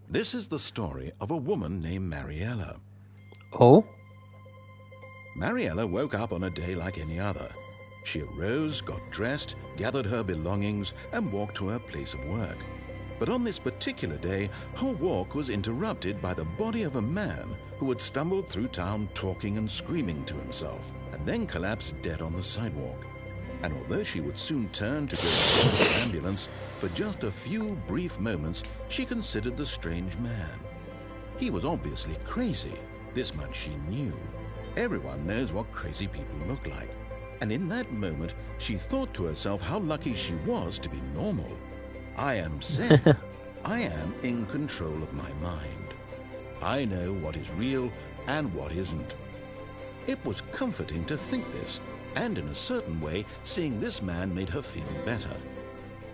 This is the story of a woman named Mariella. Oh? Mariella woke up on a day like any other. She arose, got dressed, gathered her belongings, and walked to her place of work. But on this particular day, her walk was interrupted by the body of a man who had stumbled through town talking and screaming to himself, and then collapsed dead on the sidewalk. And although she would soon turn to go to the ambulance, for just a few brief moments, she considered the strange man. He was obviously crazy. This much she knew. Everyone knows what crazy people look like. And in that moment, she thought to herself how lucky she was to be normal. I am sane. I am in control of my mind. I know what is real and what isn't. It was comforting to think this, and in a certain way, seeing this man made her feel better.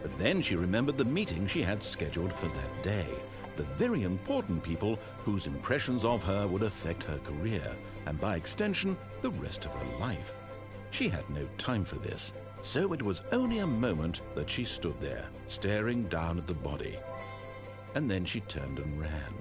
But then she remembered the meeting she had scheduled for that day, the very important people whose impressions of her would affect her career, and by extension, the rest of her life. She had no time for this, so it was only a moment that she stood there, staring down at the body. And then she turned and ran.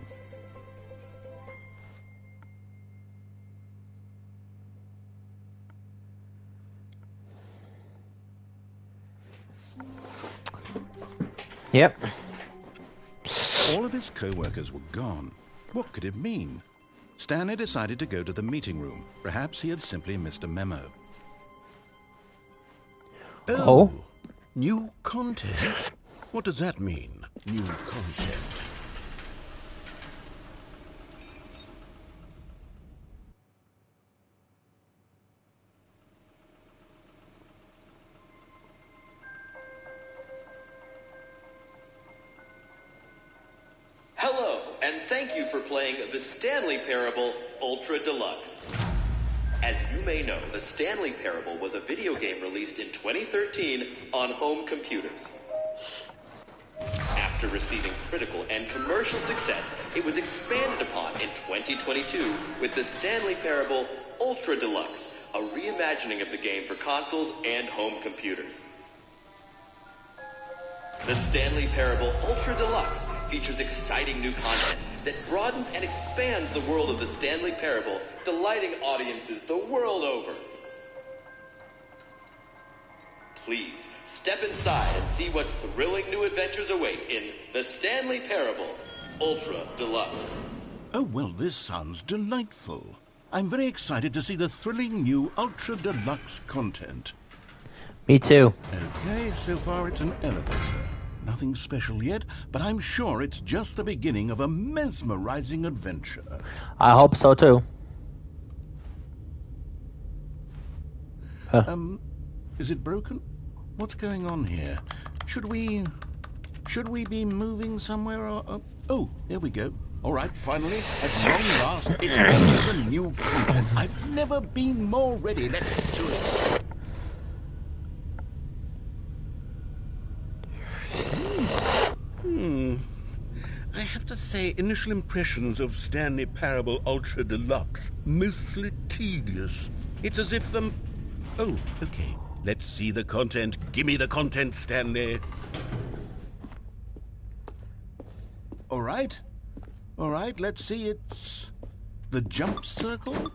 Yep. All of his co-workers were gone. What could it mean? Stanley decided to go to the meeting room. Perhaps he had simply missed a memo. Oh? New content? What does that mean, new content? Hello, and thank you for playing the Stanley Parable Ultra Deluxe. As you may know, the Stanley Parable was a video game released in 2013 on home computers. After receiving critical and commercial success, it was expanded upon in 2022 with the Stanley Parable Ultra Deluxe, a reimagining of the game for consoles and home computers. The Stanley Parable Ultra Deluxe features exciting new content that broadens and expands the world of the Stanley Parable, delighting audiences the world over. Please, step inside and see what thrilling new adventures await in the Stanley Parable Ultra Deluxe. Oh, well, this sounds delightful. I'm very excited to see the thrilling new Ultra Deluxe content. Me too. Okay, so far it's an elevator. Nothing special yet, but I'm sure it's just the beginning of a mesmerizing adventure. I hope so too. Is it broken? What's going on here? Should we be moving somewhere or... Oh, here we go. All right, finally, at long last, it's on to the new content. I've never been more ready. Let's do it. I have to say, initial impressions of Stanley Parable Ultra Deluxe, mostly tedious. It's as if the... Oh, okay. Let's see the content. Give me the content, Stanley. All right, let's see. It's the jump circle.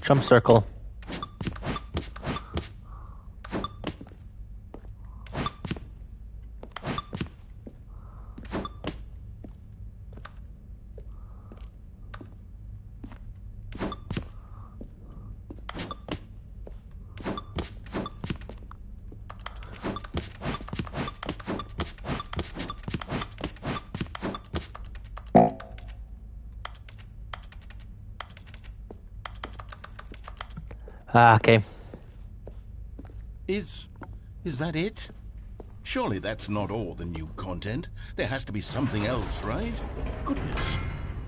Jump circle. Ah, okay. Is that it? Surely that's not all the new content. There has to be something else, right? Goodness.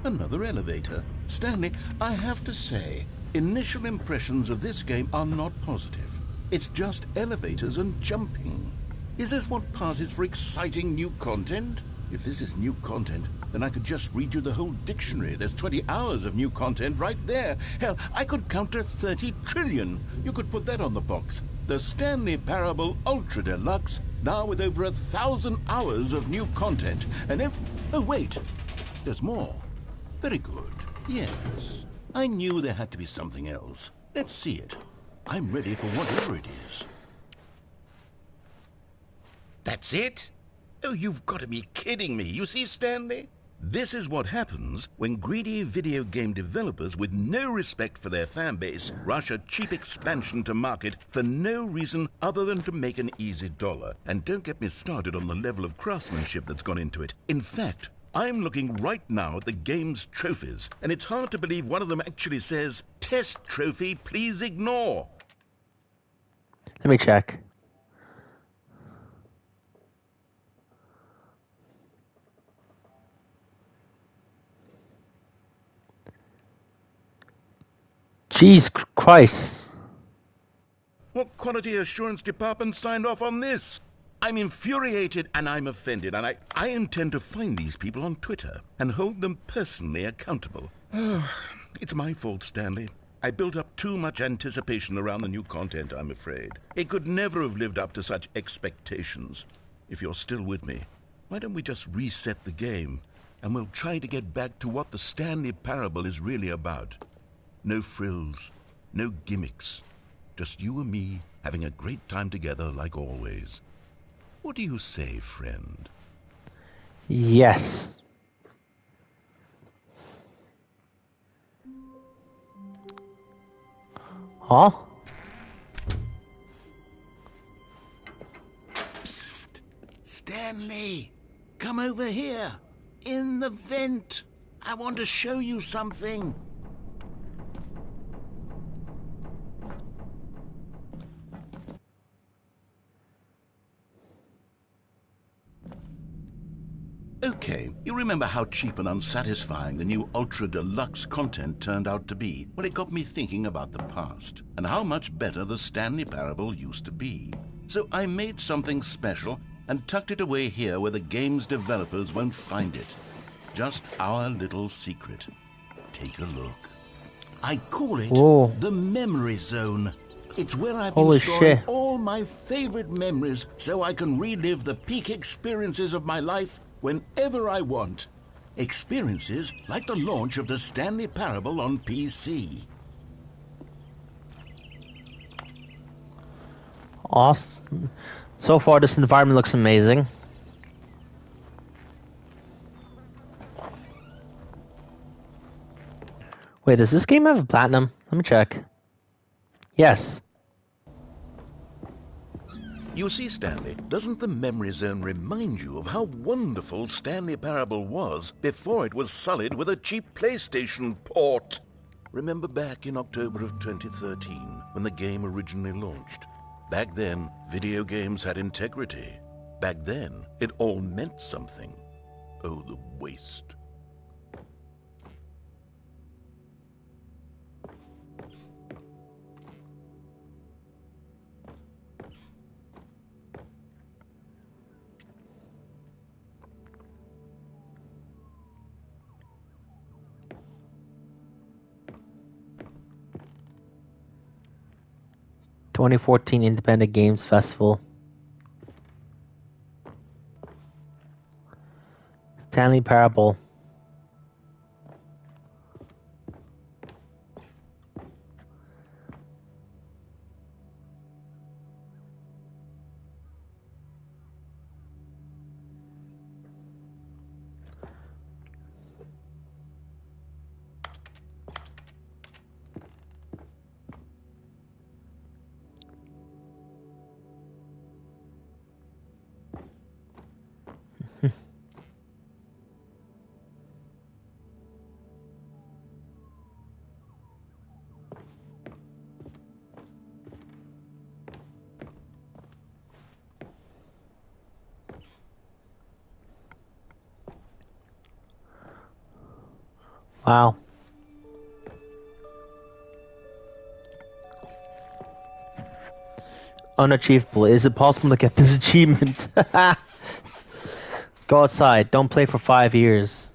Another elevator. Stanley, I have to say, initial impressions of this game are not positive. It's just elevators and jumping. Is this what passes for exciting new content? If this is new content, then I could just read you the whole dictionary. There's 20 hours of new content right there. Hell, I could counter 30 trillion. You could put that on the box. The Stanley Parable Ultra Deluxe, now with over 1,000 hours of new content. And oh, wait. There's more. Very good. Yes. I knew there had to be something else. Let's see it. I'm ready for whatever it is. That's it? Oh, you've got to be kidding me. You see, Stanley? This is what happens when greedy video game developers with no respect for their fan base rush a cheap expansion to market for no reason other than to make an easy dollar. And don't get me started on the level of craftsmanship that's gone into it. In fact, I'm looking right now at the game's trophies, and it's hard to believe one of them actually says, "Test trophy, please ignore." Let me check. Jesus Christ. What quality assurance department signed off on this? I'm infuriated and I'm offended, and I intend to find these people on Twitter and hold them personally accountable. It's my fault, Stanley. I built up too much anticipation around the new content, I'm afraid. It could never have lived up to such expectations. If you're still with me, why don't we just reset the game, and we'll try to get back to what the Stanley Parable is really about. No frills, no gimmicks. Just you and me having a great time together like always. What do you say, friend? Yes. Huh? Psst! Stanley! Come over here! In the vent! I want to show you something! Okay, you remember how cheap and unsatisfying the new Ultra Deluxe content turned out to be? Well, it got me thinking about the past, and how much better the Stanley Parable used to be. So I made something special and tucked it away here where the game's developers won't find it. Just our little secret. Take a look. I call it Whoa. the Memory Zone. It's where I've Holy been storing shit. all my favorite memories so I can relive the peak experiences of my life whenever I want. Experiences like the launch of the Stanley Parable on PC. Awesome. So far, this environment looks amazing. Wait, does this game have a platinum? Let me check. Yes. You see, Stanley, doesn't the Memory Zone remind you of how wonderful Stanley Parable was before it was sullied with a cheap PlayStation port? Remember back in October of 2013, when the game originally launched? Back then, video games had integrity. Back then, it all meant something. Oh, the waste. (2014) Independent Games Festival. Stanley Parable. Wow. Unachievable. Is it possible to get this achievement? Go outside. Don't play for 5 years.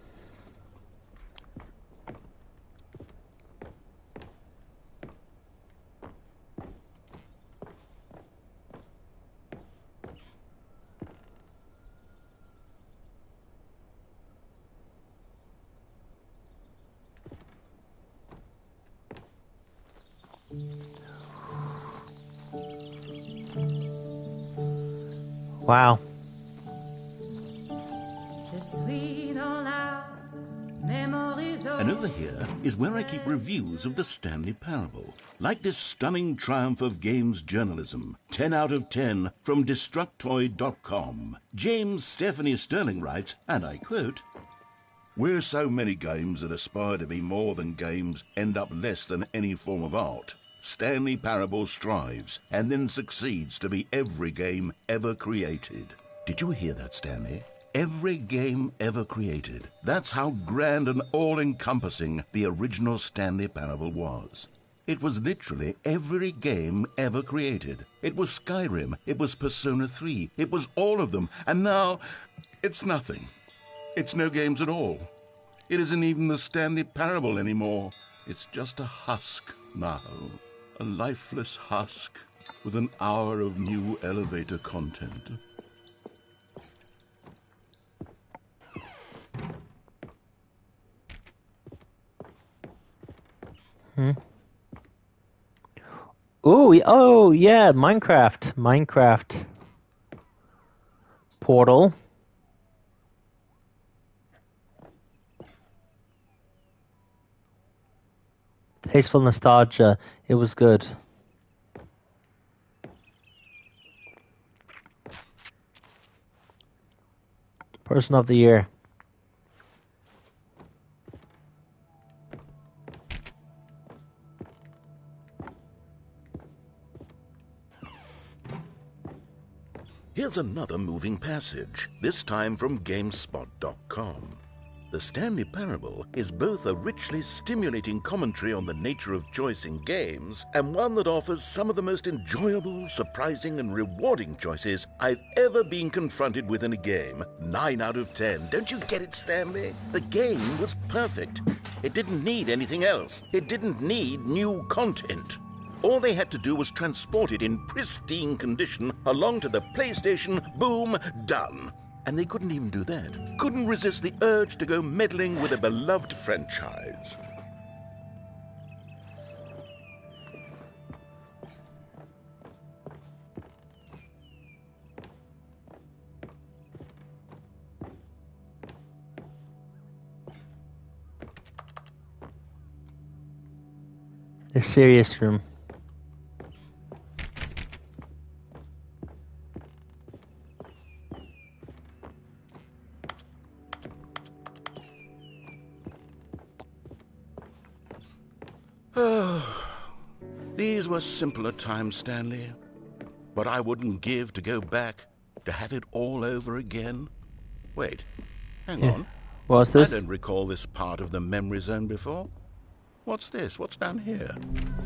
Wow. And over here is where I keep reviews of the Stanley Parable. Like this stunning triumph of games journalism, 10 out of 10 from Destructoid.com. James Stephanie Sterling writes, and I quote, "Where so many games that aspire to be more than games end up less than any form of art, Stanley Parable strives and then succeeds to be every game ever created." Did you hear that, Stanley? Every game ever created. That's how grand and all-encompassing the original Stanley Parable was. It was literally every game ever created. It was Skyrim, it was Persona 3, it was all of them, and now it's nothing. It's no games at all. It isn't even the Stanley Parable anymore. It's just a husk now. A lifeless husk with an hour of new elevator content. Ooh, oh yeah, Minecraft Portal. Tasteful nostalgia. It was good. Person of the year. Here's another moving passage, this time from GameSpot.com. The Stanley Parable is both a richly stimulating commentary on the nature of choice in games and one that offers some of the most enjoyable, surprising, and rewarding choices I've ever been confronted with in a game. 9 out of 10. Don't you get it, Stanley? The game was perfect. It didn't need anything else. It didn't need new content. All they had to do was transport it in pristine condition along to the PlayStation. Boom, done. And they couldn't even do that. Couldn't resist the urge to go meddling with a beloved franchise. The serious room. These were simpler times, Stanley. But I wouldn't give to go back, to have it all over again. Wait, hang on. What's this? I don't recall this part of the memory zone before. What's this? What's down here?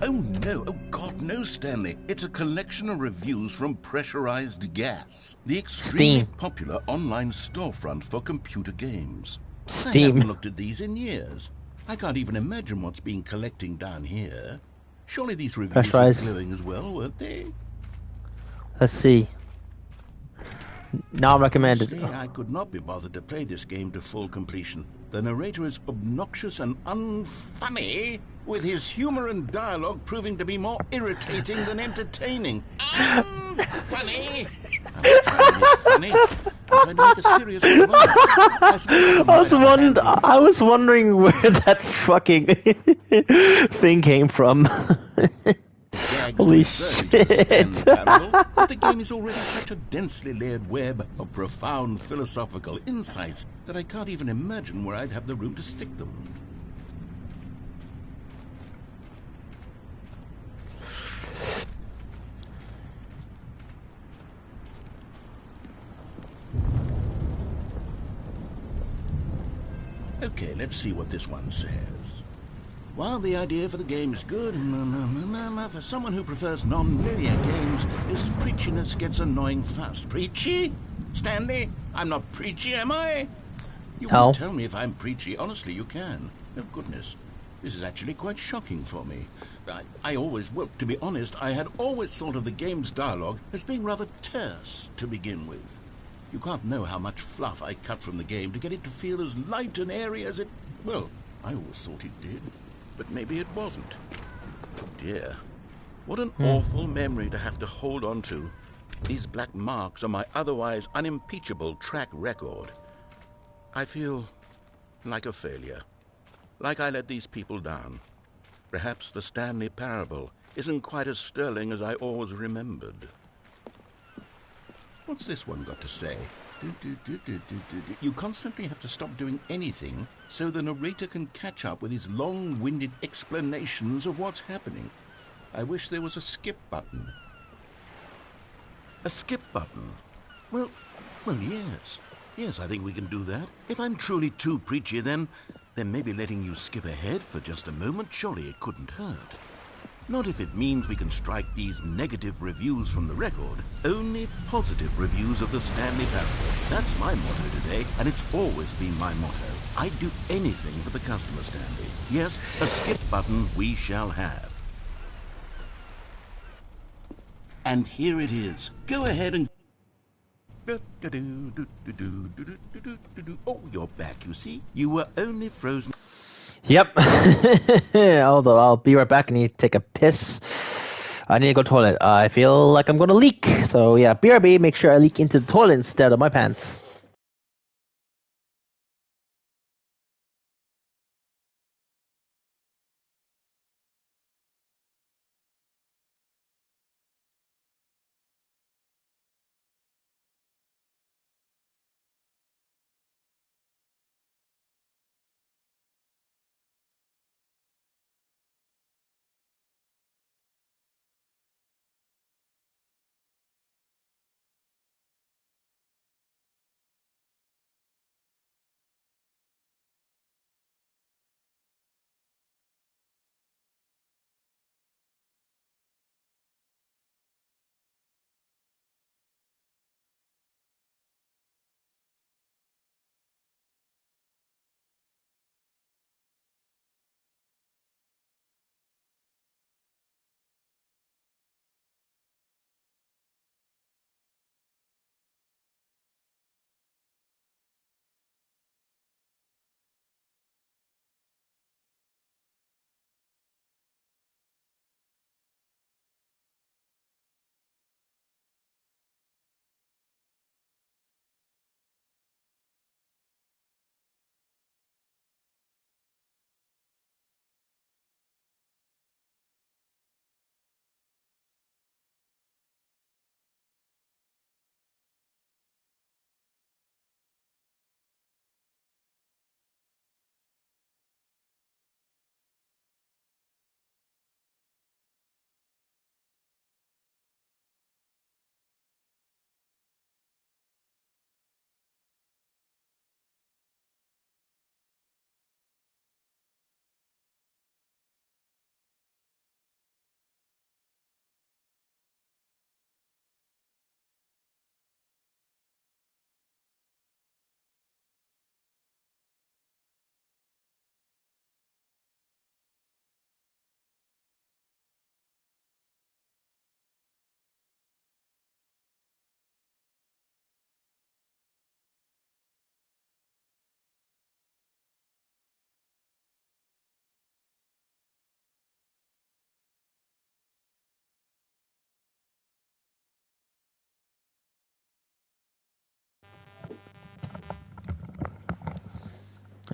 Oh no, oh God, no, Stanley. It's a collection of reviews from Pressurized Gas, the extremely popular online storefront for computer games. I haven't looked at these in years. I can't even imagine what's been collecting down here. Surely these reviews were glowing as well, weren't they? Let's see. Not recommended. Honestly, I could not be bothered to play this game to full completion. The narrator is obnoxious and unfunny, with his humor and dialogue proving to be more irritating than entertaining. Unfunny! I'm trying to make a serious remark. I was wondering where that fucking thing came from. Holy shit. But the game is already such a densely layered web of profound philosophical insights that I can't even imagine where I'd have the room to stick them. Okay, let's see what this one says. While the idea for the game's good, for someone who prefers non-linear games, this preachiness gets annoying fast. Preachy? Stanley? I'm not preachy, am I? You No. won't tell me if I'm preachy. Honestly, you can. Oh, goodness. This is actually quite shocking for me. Well, to be honest, I had always thought of the game's dialogue as being rather terse to begin with. You can't know how much fluff I cut from the game to get it to feel as light and airy as it... Well, I always thought it did. But maybe it wasn't. Oh dear. What an awful memory to have to hold on to. These black marks on my otherwise unimpeachable track record. I feel like a failure. Like I let these people down. Perhaps the Stanley parable isn't quite as sterling as I always remembered. What's this one got to say? You constantly have to stop doing anything so the narrator can catch up with his long-winded explanations of what's happening. I wish there was a skip button. A skip button? Well, yes. Yes, I think we can do that. If I'm truly too preachy, then maybe letting you skip ahead for just a moment, surely it couldn't hurt. Not if it means we can strike these negative reviews from the record. Only positive reviews of the Stanley parable. That's my motto today, and it's always been my motto. I'd do anything for the customer, Stanley. Yes, a skip button we shall have. And here it is. Go ahead and... Oh, you're back, you see? You were only frozen... Yep. Although I'll be right back. I need to take a piss. I need to go to the toilet. I feel like I'm going to leak. So yeah, BRB, make sure I leak into the toilet instead of my pants.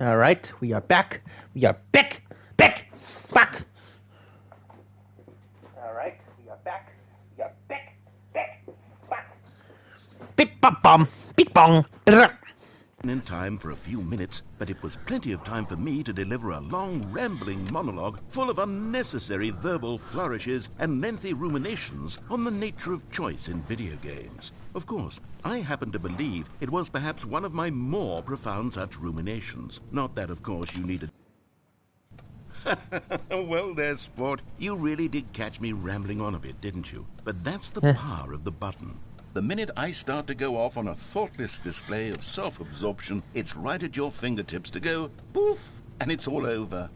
All right, we are back. We are back. Back. All right, we are back. We are back. Back. Beep bop bom. Beep bong. in time for a few minutes, but it was plenty of time for me to deliver a long, rambling monologue full of unnecessary verbal flourishes and lengthy ruminations on the nature of choice in video games. Of course, I happen to believe it was perhaps one of my more profound such ruminations. Not that, of course, you needed... Well there, sport. You really did catch me rambling on a bit, didn't you? But that's the power of the button. The minute I start to go off on a thoughtless display of self-absorption, it's right at your fingertips to go poof, and it's all over.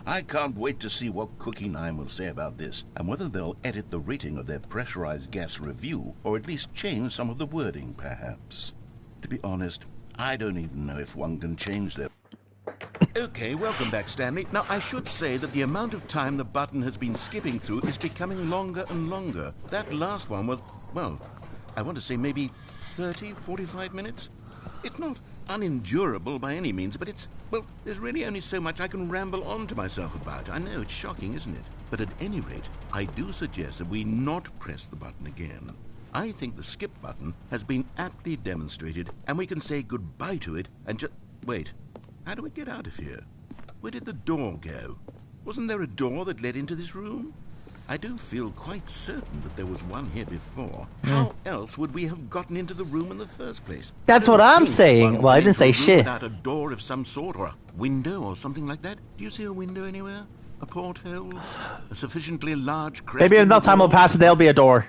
I can't wait to see what Cookie 9 will say about this, and whether they'll edit the rating of their pressurized gas review, or at least change some of the wording, perhaps. To be honest, I don't even know if one can change their... Okay, welcome back, Stanley. Now, I should say that the amount of time the button has been skipping through is becoming longer and longer. That last one was, well, I want to say maybe 30, 45 minutes? It's not unendurable by any means, but it's, well, there's really only so much I can ramble on to myself about. I know, it's shocking, isn't it? But at any rate, I do suggest that we not press the button again. I think the skip button has been aptly demonstrated, and we can say goodbye to it and just... Wait. How do we get out of here? Where did the door go? Wasn't there a door that led into this room? I do feel quite certain that there was one here before. How else would we have gotten into the room in the first place? That's what I'm saying. Well, I didn't say shit. Without a door of some sort, or a window, or something like that? Do you see a window anywhere? A porthole? A sufficiently large crack? Maybe enough time will pass and there'll be a door.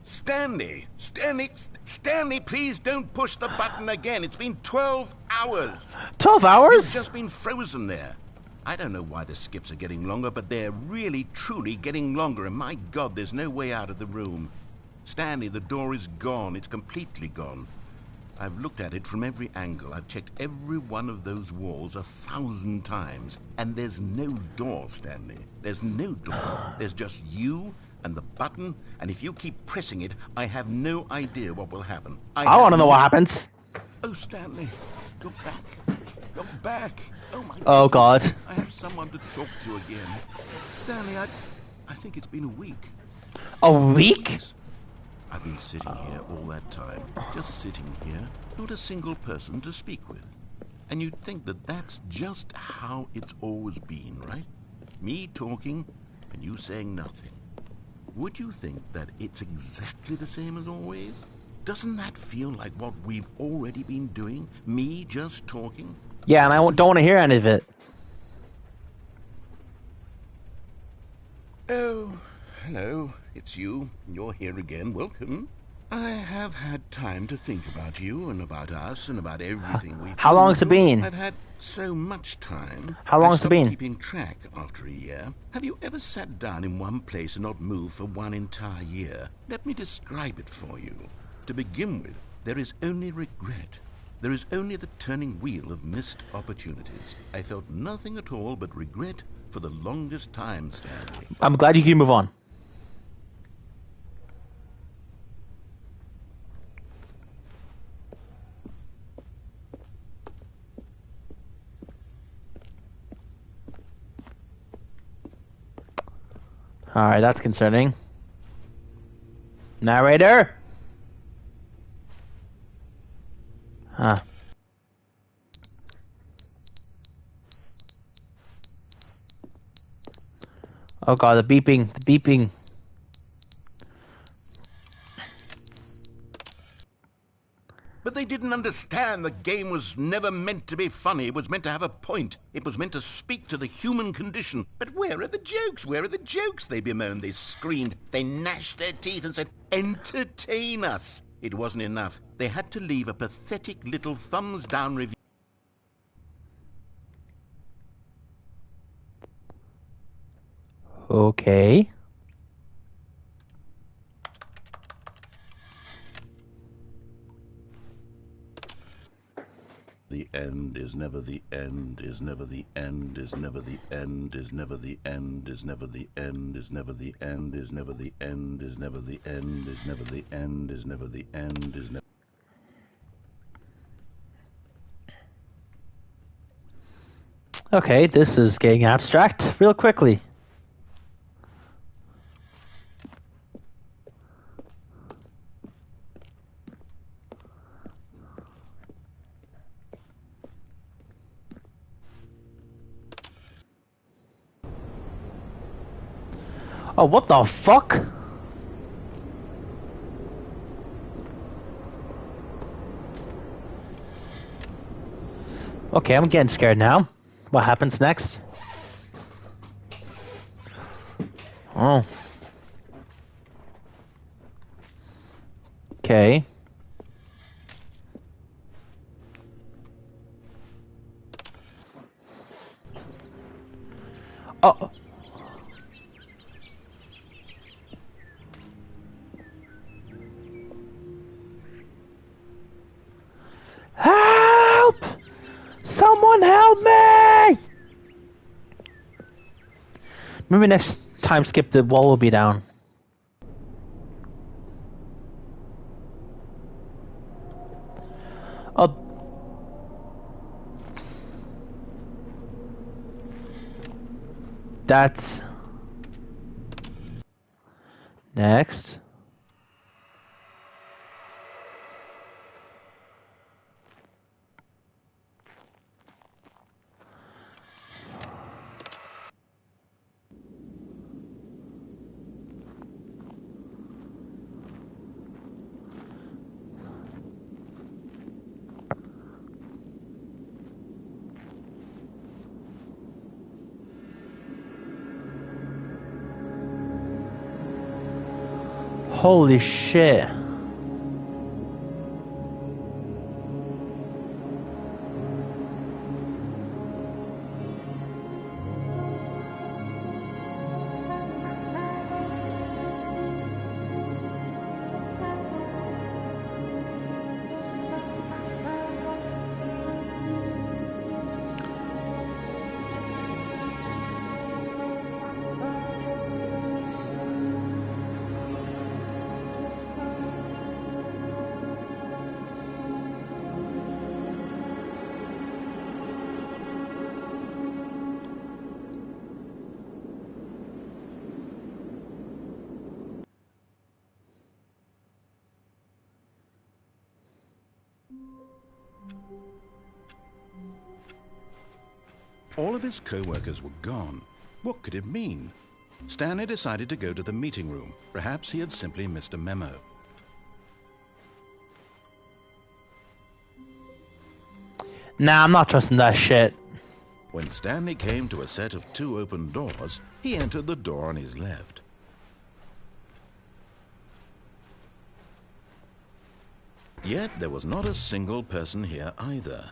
Stanley, please don't push the button again. It's been 12 hours. 12 hours? You've just been frozen there. I don't know why the skips are getting longer, but they're really, truly getting longer, and my God, there's no way out of the room. Stanley, the door is gone. It's completely gone. I've looked at it from every angle. I've checked every one of those walls 1,000 times, and there's no door, Stanley. There's no door. There's just you and the button, and if you keep pressing it, I have no idea what will happen. I want to know what happens. Oh, Stanley, you're back. You're back. Oh, my goodness. Oh, God. I have someone to talk to again. Stanley, I think it's been a week. A week? Weeks. I've been sitting here all that time, just sitting here, not a single person to speak with. And you'd think that that's just how it's always been, right? Me talking, and you saying nothing. Would you think that it's exactly the same as always? Doesn't that feel like what we've already been doing? Me just talking? Yeah, and I don't want to hear any of it. Oh, hello. It's you. You're here again. Welcome. I have had time to think about you and about us and about everything we've How long has it been? I've had so much time. How long has it been? Keeping track after a year. Have you ever sat down in one place and not moved for one entire year? Let me describe it for you. To begin with, there is only regret. There is only the turning wheel of missed opportunities. I felt nothing at all but regret for the longest time, Stanley. I'm glad you can move on. Alright, that's concerning. Narrator? Huh. Oh god, the beeping, the beeping. But they didn't understand the game was never meant to be funny. It was meant to have a point. It was meant to speak to the human condition. But where are the jokes? Where are the jokes? They bemoaned, they screamed, they gnashed their teeth and said, entertain us. It wasn't enough. They had to leave a pathetic little thumbs down review. Okay. The end is never the end, is never the end, is never the end, is never the end, is never the end, is never the end, is never the end, is never the end, is never the end, is never the end, is never. Okay, this is getting abstract real quickly. Oh, what the fuck? Okay, I'm getting scared now. What happens next? Oh. Okay. Oh. Help! Someone help me! Maybe next time skip the wall will be down. Oh. That's next. Holy shit. All of his co-workers were gone. What could it mean? Stanley decided to go to the meeting room. Perhaps he had simply missed a memo. Nah, I'm not trusting that shit. When Stanley came to a set of 2 open doors, he entered the door on his left. Yet there was not a single person here either.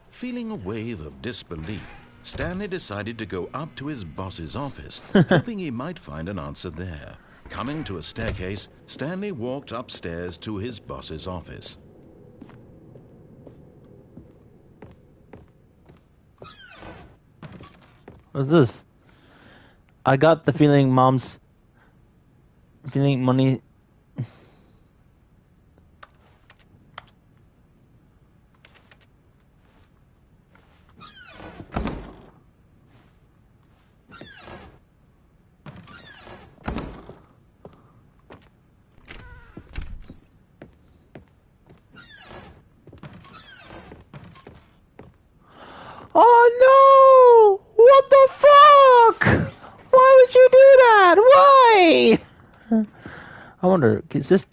Feeling a wave of disbelief, Stanley decided to go up to his boss's office, hoping he might find an answer there. Coming to a staircase, Stanley walked upstairs to his boss's office. What's this? I got the feeling money. Oh no! What the fuck? Why would you do that? Why? I wonder, is this...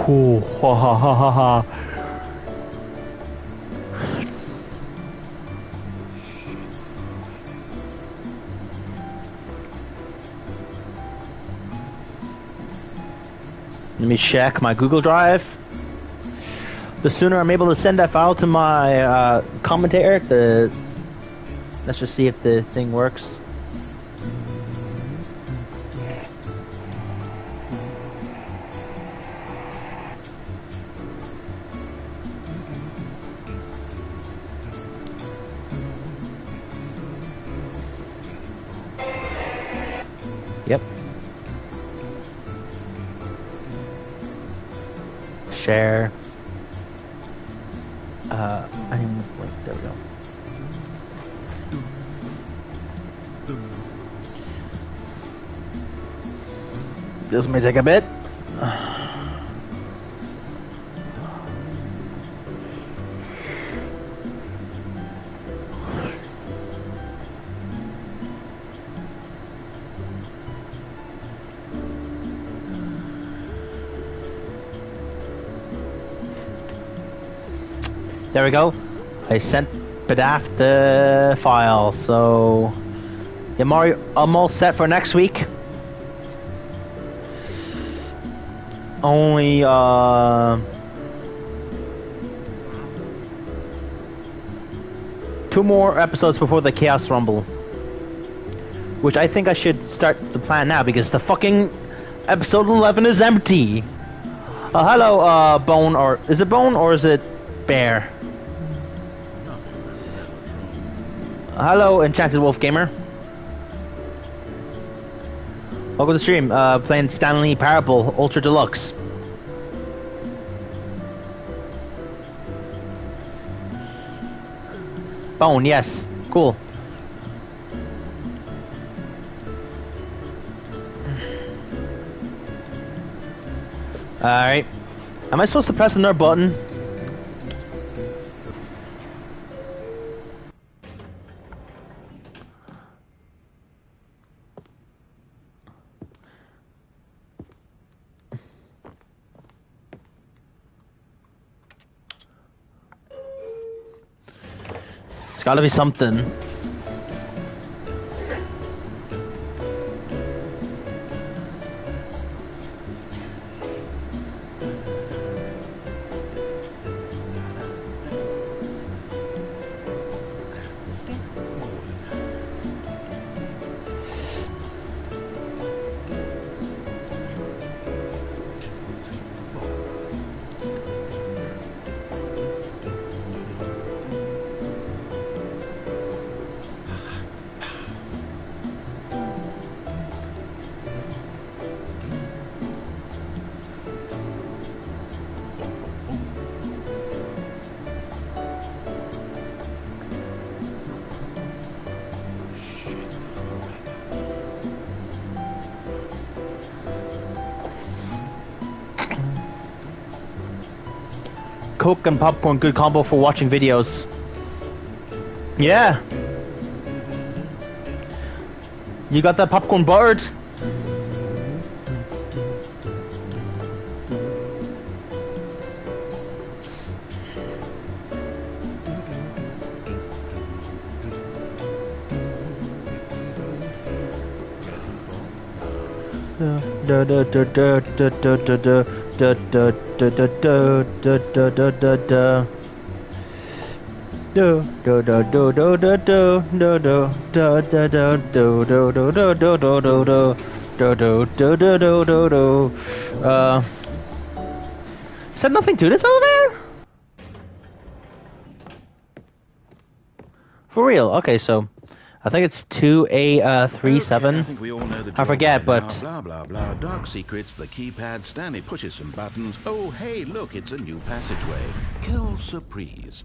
Ooh, ha ha ha ha ha. Let me check my Google Drive. The sooner I'm able to send that file to my commentator, let's just see if the thing works. Yep. Share. I need to blink. There we go. This may take a bit. There we go. I sent Bedaf the file, so I'm all set for next week. Only 2 more episodes before the Chaos Rumble, which I think I should start the plan now because the fucking episode 11 is empty. Hello, Bone, or is it Bone or is it Bear? Hello, Enchanted Wolf Gamer. Welcome to the stream. Playing Stanley Parable Ultra Deluxe. Bone, yes. Cool. Alright. Am I supposed to press another button? It's gotta be something. Coke and popcorn, good combo for watching videos. Yeah. You got that popcorn buttered? Said nothing to this elevator? For real? Okay, so I think it's 2A37. Okay, I think we all know the I forget, drill by but now. Blah, blah, blah. Dark secrets, the keypad. Stanley pushes some buttons. Oh, hey, look, it's a new passageway. Quelle surprise.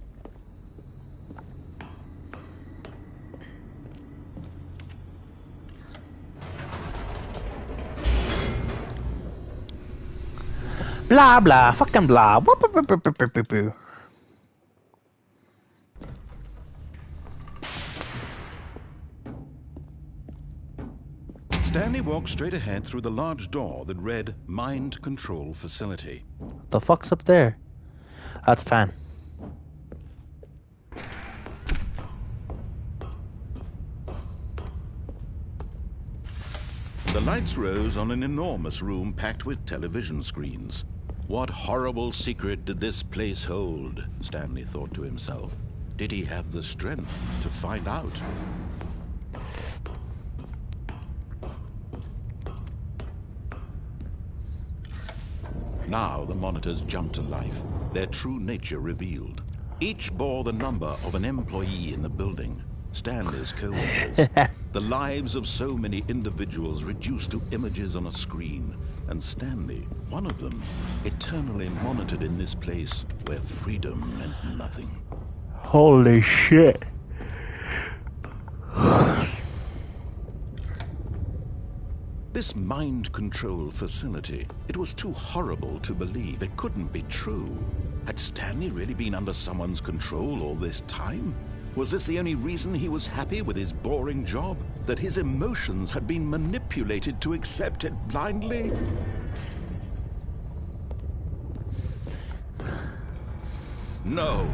blah blah, fucking blah. Stanley walked straight ahead through the large door that read Mind Control Facility. The fuck's up there? That's a fan. The lights rose on an enormous room packed with television screens. What horrible secret did this place hold? Stanley thought to himself. Did he have the strength to find out? Now the monitors jumped to life, their true nature revealed. Each bore the number of an employee in the building. Stanley's co-workers. The lives of so many individuals reduced to images on a screen, and Stanley, one of them, eternally monitored in this place where freedom meant nothing. Holy shit. This mind control facility, it was too horrible to believe. It couldn't be true. Had Stanley really been under someone's control all this time? Was this the only reason he was happy with his boring job? That his emotions had been manipulated to accept it blindly? No,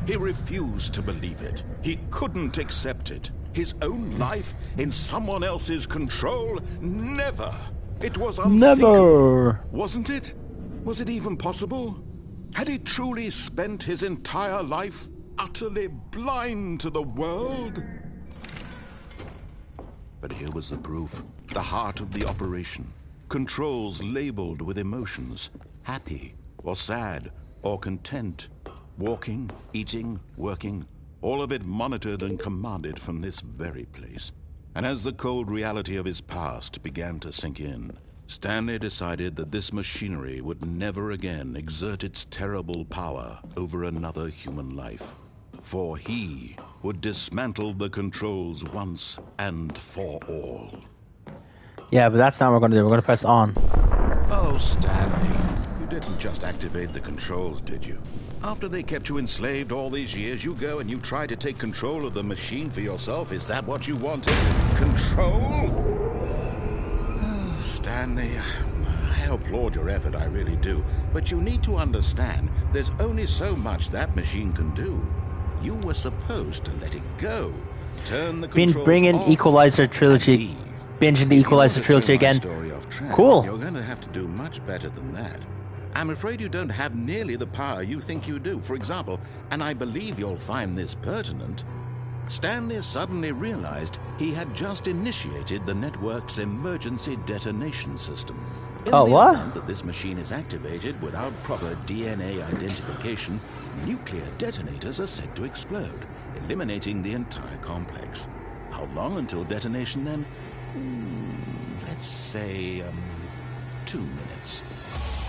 he refused to believe it. He couldn't accept it. His own life in someone else's control? Never! It was unthinkable. Never! Wasn't it? Was it even possible? Had he truly spent his entire life utterly blind to the world? But here was the proof. The heart of the operation. Controls labeled with emotions. Happy, or sad, or content. Walking, eating, working. All of it monitored and commanded from this very place. And as the cold reality of his past began to sink in, Stanley decided that this machinery would never again exert its terrible power over another human life. For he would dismantle the controls once and for all. Yeah, but that's not what we're going to do. We're going to press on. Oh, Stanley, you didn't just activate the controls, did you? After they kept you enslaved all these years, you go and you try to take control of the machine for yourself. Is that what you wanted? Control? Oh, Stanley, I applaud your effort, I really do. But you need to understand, there's only so much that machine can do. You were supposed to let it go. Turn the controls Bring in off Equalizer Trilogy. Binge in the Equalizer Trilogy again. Cool. You're going to have to do much better than that. I'm afraid you don't have nearly the power you think you do. For example, and I believe you'll find this pertinent, Stanley suddenly realized he had just initiated the network's emergency detonation system. In the event that this machine is activated without proper DNA identification, nuclear detonators are said to explode, eliminating the entire complex. How long until detonation then? Let's say, 2 minutes.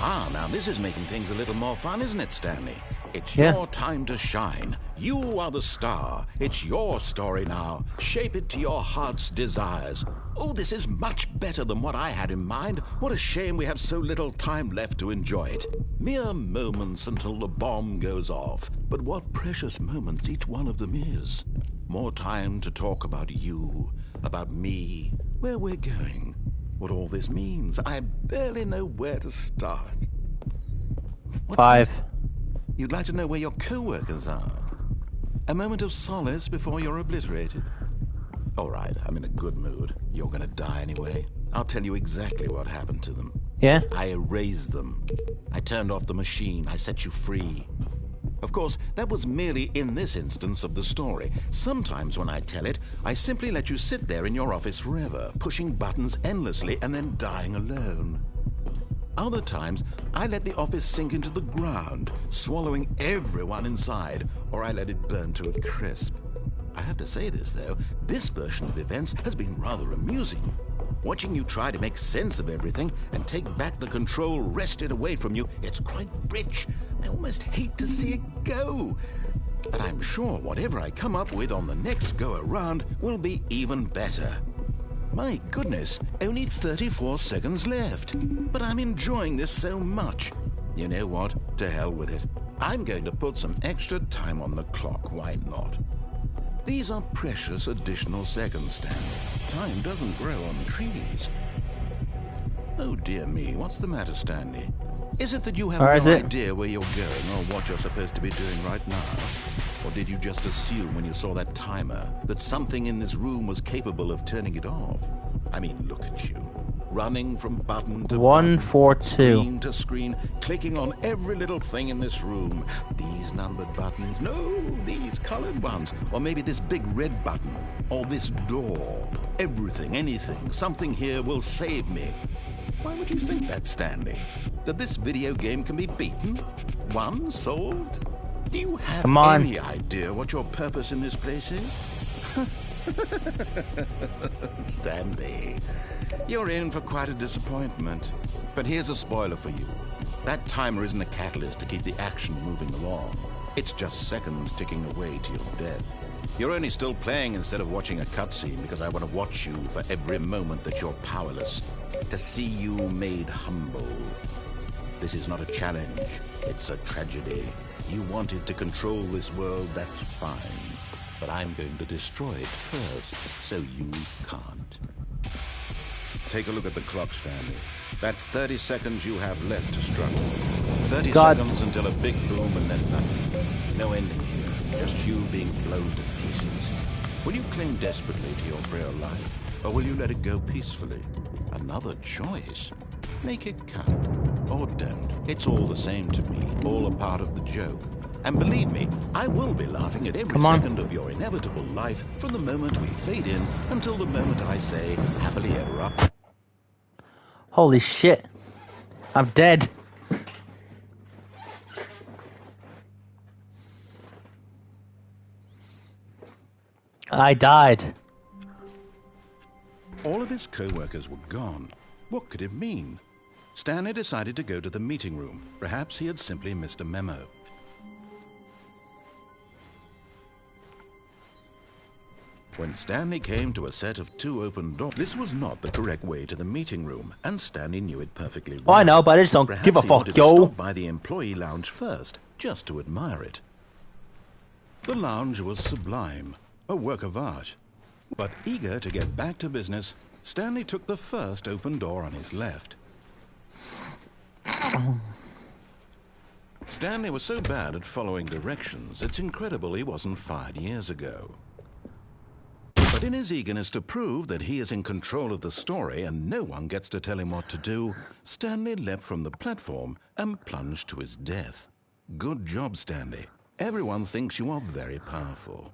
Ah, now this is making things a little more fun, isn't it, Stanley? It's your time to shine. You are the star. It's your story now. Shape it to your heart's desires. Oh, this is much better than what I had in mind. What a shame we have so little time left to enjoy it. Mere moments until the bomb goes off. But what precious moments each one of them is. More time to talk about you, about me, where we're going. What all this means, I barely know where to start. What's 5. that? You'd like to know where your co-workers are? A moment of solace before you're obliterated? All right, I'm in a good mood. You're gonna die anyway. I'll tell you exactly what happened to them. Yeah? I erased them. I turned off the machine. I set you free. Of course, that was merely in this instance of the story. Sometimes when I tell it, I simply let you sit there in your office forever, pushing buttons endlessly and then dying alone. Other times, I let the office sink into the ground, swallowing everyone inside, or I let it burn to a crisp. I have to say this, though, this version of events has been rather amusing. Watching you try to make sense of everything and take back the control wrested away from you, it's quite rich. I almost hate to see it go. But I'm sure whatever I come up with on the next go-around will be even better. My goodness, only 34 seconds left. But I'm enjoying this so much. You know what? To hell with it. I'm going to put some extra time on the clock, why not? These are precious additional seconds, Stanley. Time doesn't grow on trees. Oh dear me, what's the matter, Stanley? Is it that you have no idea where you're going or what you're supposed to be doing right now? Or did you just assume when you saw that timer that something in this room was capable of turning it off? I mean, look at you. Running from button to 142. screen to screen, clicking on every little thing in this room. These numbered buttons, no, these colored ones. Or maybe this big red button, or this door. Everything, anything, something here will save me. Why would you think that, Stanley? That this video game can be beaten? Won? Solved? Do you have any idea what your purpose in this place is? Stanley, you're in for quite a disappointment. But here's a spoiler for you. That timer isn't a catalyst to keep the action moving along. It's just seconds ticking away to your death. You're only still playing instead of watching a cutscene because I want to watch you for every moment that you're powerless. To see you made humble. This is not a challenge. It's a tragedy. You wanted to control this world, that's fine. But I'm going to destroy it first, so you can't. Take a look at the clock, Stanley. That's 30 seconds you have left to struggle. 30 seconds until a big boom and then nothing. No ending here, just you being blown to pieces. Will you cling desperately to your frail life, or will you let it go peacefully? Another choice. Make it count, or don't. It's all the same to me, all a part of the joke. And believe me, I will be laughing at every second of your inevitable life from the moment we fade in until the moment I say, happily ever after. Holy shit. I'm dead. I died. All of his co-workers were gone. What could it mean? Stanley decided to go to the meeting room. Perhaps he had simply missed a memo. When Stanley came to a set of 2 open doors, this was not the correct way to the meeting room, and Stanley knew it perfectly well. Oh, I know, but I just don't give a fuck, yo. Stop by the employee lounge first, just to admire it. The lounge was sublime, a work of art. But eager to get back to business, Stanley took the first open door on his left. Stanley was so bad at following directions, it's incredible he wasn't fired years ago. But in his eagerness to prove that he is in control of the story and no one gets to tell him what to do, Stanley leapt from the platform and plunged to his death. Good job, Stanley. Everyone thinks you are very powerful.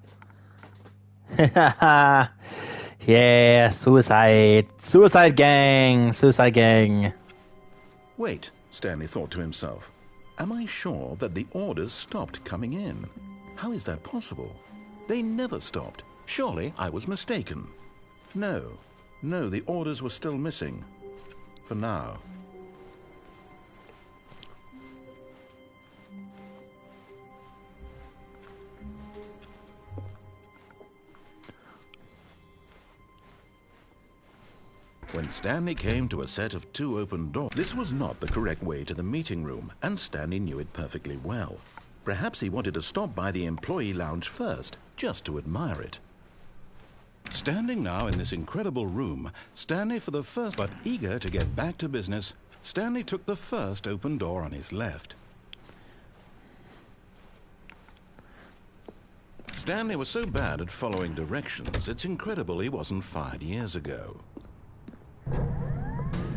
Yeah, suicide. Suicide gang. Suicide gang. Wait, Stanley thought to himself. Am I sure that the orders stopped coming in? How is that possible? They never stopped. Surely I was mistaken. No, the orders were still missing. For now. When Stanley came to a set of 2 open doors, this was not the correct way to the meeting room, and Stanley knew it perfectly well. Perhaps he wanted to stop by the employee lounge first, just to admire it. Standing now in this incredible room, Stanley for the first, but eager to get back to business, Stanley took the first open door on his left. Stanley was so bad at following directions, it's incredible he wasn't fired years ago.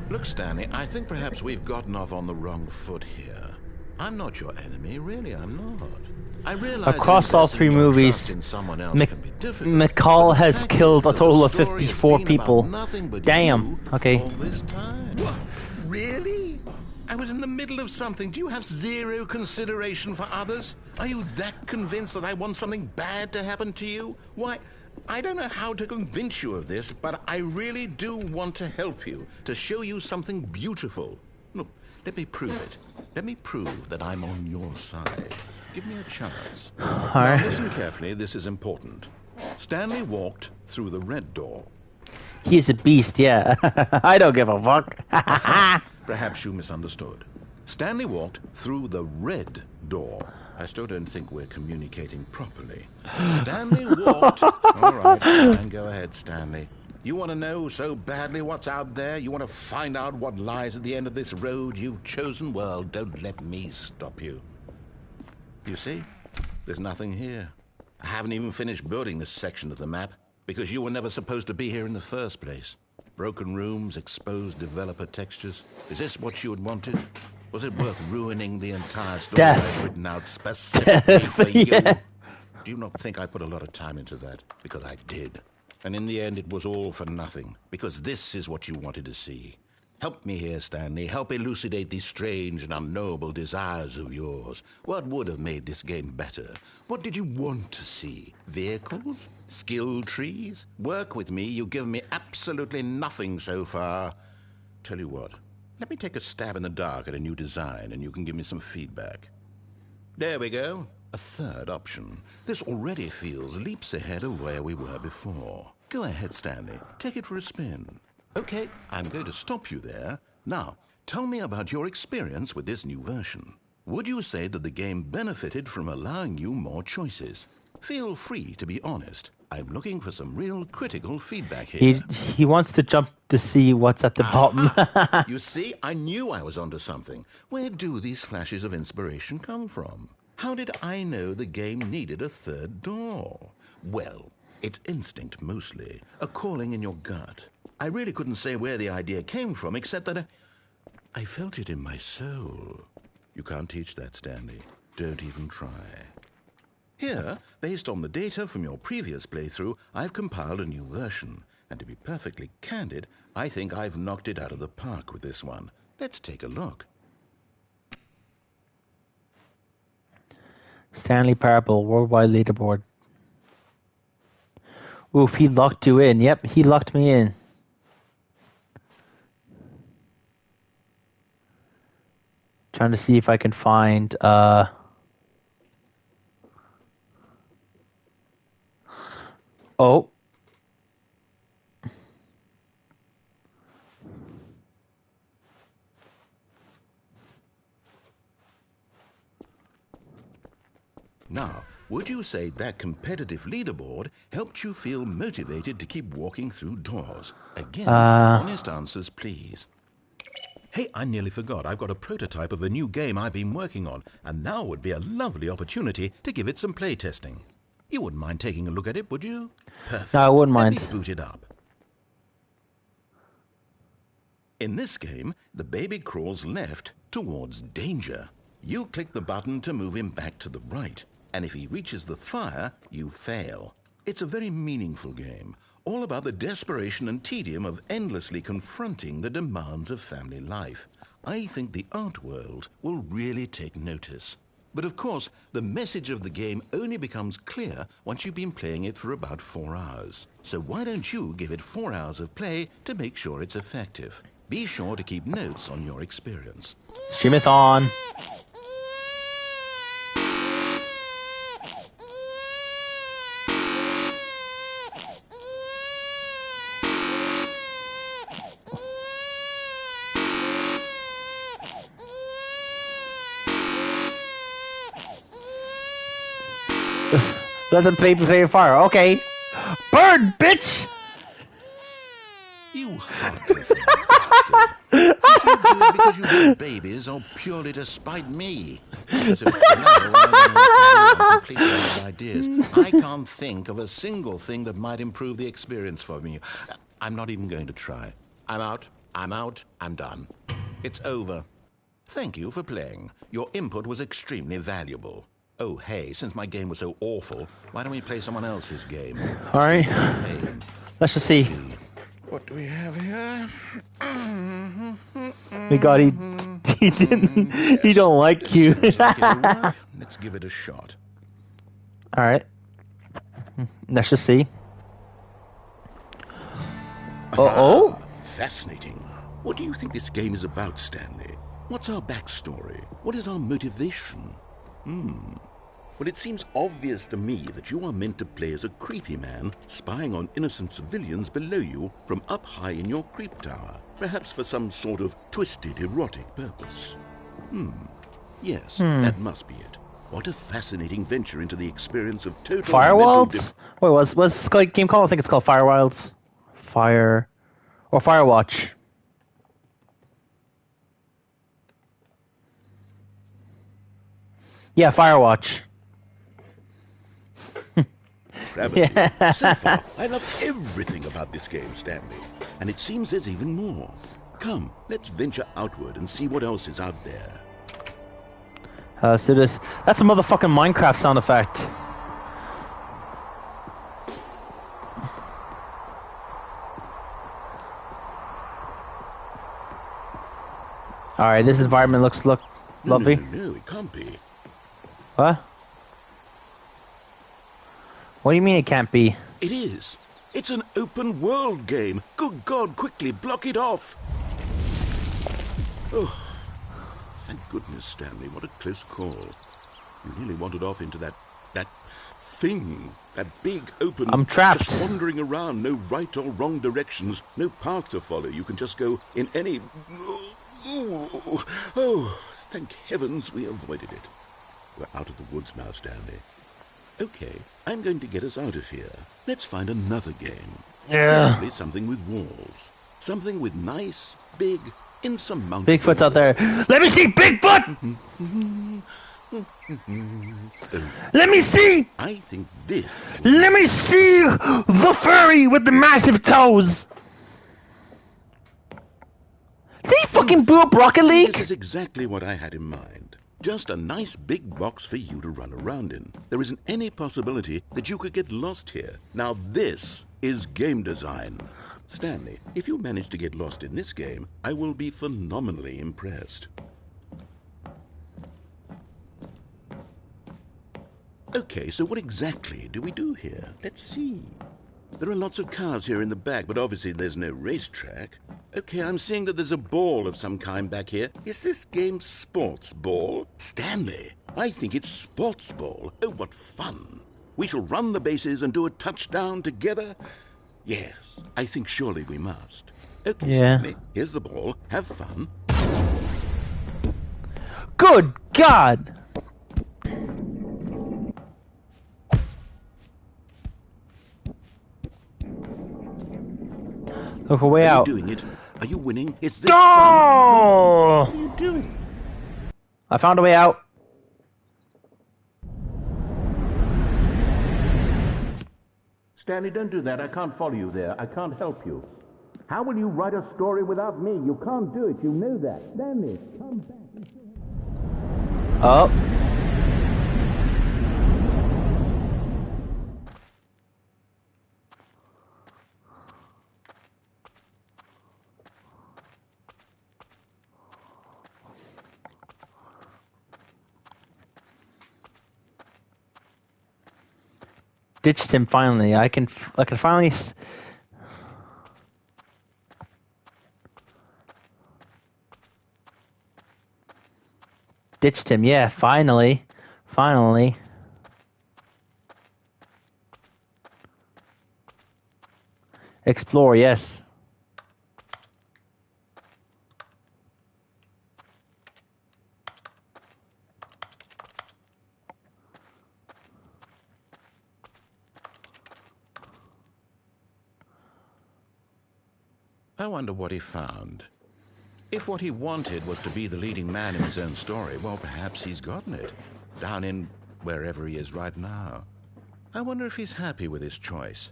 Look, Stanley, I think perhaps we've gotten off on the wrong foot here. I'm not your enemy, really, I'm not. I realize across all 3 movies, McCall has killed a total of 54 people. Damn. Okay. What? Really? I was in the middle of something. Do you have zero consideration for others? Are you that convinced that I want something bad to happen to you? Why, I don't know how to convince you of this, but I really do want to help you, to show you something beautiful. Look, let me prove it. Let me prove that I'm on your side. Give me a chance. Now listen carefully, this is important. Stanley walked through the red door. He's a beast, yeah. I don't give a fuck. Perhaps you misunderstood. Stanley walked through the red door. I still don't think we're communicating properly. Stanley walked... All right, fine, go ahead, Stanley. You want to know so badly what's out there? You want to find out what lies at the end of this road you've chosen? Well, don't let me stop you. You see? There's nothing here. I haven't even finished building this section of the map because you were never supposed to be here in the first place. Broken rooms, exposed developer textures. Is this what you had wanted? Was it worth ruining the entire story I've written out specifically for you? Do you not think I put a lot of time into that? Because I did. And in the end, it was all for nothing. Because this is what you wanted to see. Help me here, Stanley. Help elucidate these strange and unknowable desires of yours. What would have made this game better? What did you want to see? Vehicles? Skill trees? Work with me. You've given me absolutely nothing so far. Tell you what, let me take a stab in the dark at a new design and you can give me some feedback. There we go. A third option. This already feels leaps ahead of where we were before. Go ahead, Stanley. Take it for a spin. Okay, I'm going to stop you there. Now, tell me about your experience with this new version. Would you say that the game benefited from allowing you more choices? Feel free to be honest. I'm looking for some real critical feedback here. He wants to jump to see what's at the bottom. You see, I knew I was onto something. Where do these flashes of inspiration come from? How did I know the game needed a third door? Well, it's instinct mostly, a calling in your gut. I really couldn't say where the idea came from, except that I felt it in my soul. You can't teach that, Stanley. Don't even try. Here, based on the data from your previous playthrough, I've compiled a new version. And to be perfectly candid, I think I've knocked it out of the park with this one. Let's take a look. Stanley Parable, worldwide leaderboard. Oof, he locked you in. Yep, he locked me in. Trying to see if I can find oh. Now, would you say that competitive leaderboard helped you feel motivated to keep walking through doors? Again, honest answers, please. Hey, I nearly forgot. I've got a prototype of a new game I've been working on, and now would be a lovely opportunity to give it some play testing. You wouldn't mind taking a look at it, would you? Perfect. No, I wouldn't mind. Let me boot it up. In this game, the baby crawls left towards danger. You click the button to move him back to the right, and if he reaches the fire, you fail. It's a very meaningful game, all about the desperation and tedium of endlessly confronting the demands of family life. I think the art world will really take notice. But of course, the message of the game only becomes clear once you've been playing it for about 4 hours. So why don't you give it 4 hours of play to make sure it's effective? Be sure to keep notes on your experience. Streamathon. Doesn't play fire. Okay. Burn, bitch! You heartless bastard. Did you do it because you hate babies or purely to spite me? Because if it's the latter, well, I don't know what to do. I'm completely out of ideas. I can't think of a single thing that might improve the experience for me. I'm not even going to try. I'm out. I'm done. It's over. Thank you for playing. Your input was extremely valuable. Oh, hey, since my game was so awful, why don't we play someone else's game? All right. Let's just see. What do we have here? We got he didn't. Yes. He don't like you. Let's give it a shot. All right. Let's just see. Oh. Fascinating. What do you think this game is about, Stanley? What's our backstory? What is our motivation? Well, it seems obvious to me that you are meant to play as a creepy man spying on innocent civilians below you from up high in your creep tower, perhaps for some sort of twisted erotic purpose. Yes, that must be it. What a fascinating venture into the experience of total Firewalds? Wait, what's the game called? I think it's called Firewilds. Fire or Firewatch. Yeah, Firewatch. Yeah. So far, I love everything about this game, Stanley. And it seems there's even more. Come, let's venture outward and see what else is out there. Let's do this. That's a motherfucking Minecraft sound effect. Alright, this environment looks lovely. No, it can't be. What? What do you mean it can't be? It is. It's an open world game. Good God, quickly block it off. Oh, thank goodness, Stanley. What a close call. You nearly wandered off into that thing. That big open... I'm trapped. Just wandering around. No right or wrong directions. No path to follow. You can just go in any... Oh, thank heavens we avoided it. We're out of the woods now, Stanley. Okay, I'm going to get us out of here. Let's find another game. Yeah. Probably something with walls. Something with nice, big, insurmountable... Bigfoot's out there. Let me see Bigfoot! Let me see! I think this... Let me see the furry with the massive toes! Did he fucking blew up Rocket See, League? this is exactly what I had in mind. Just a nice big box for you to run around in. There isn't any possibility that you could get lost here. Now this is game design. Stanley, if you manage to get lost in this game, I will be phenomenally impressed. Okay, so what exactly do we do here? Let's see. There are lots of cars here in the back, but obviously there's no racetrack. Okay, I'm seeing that there's a ball of some kind back here. Is this game sports ball? Stanley, I think it's sports ball. Oh, what fun. We shall run the bases and do a touchdown together? Yes, I think surely we must. Okay, Yeah. Stanley, here's the ball. Have fun. Good God! Look for a way Are out. you doing it? Are you winning? Is this fun? Go! What are you doing? I found a way out. Stanley, don't do that. I can't follow you there. I can't help you. How will you write a story without me? You can't do it. You know that. Stanley, come back. Oh. Ditched him finally. I can finally. Ditched him. Yeah, finally. Finally. Explore, yes. I wonder what he found. If what he wanted was to be the leading man in his own story, well, perhaps he's gotten it. Down in wherever he is right now. I wonder if he's happy with his choice.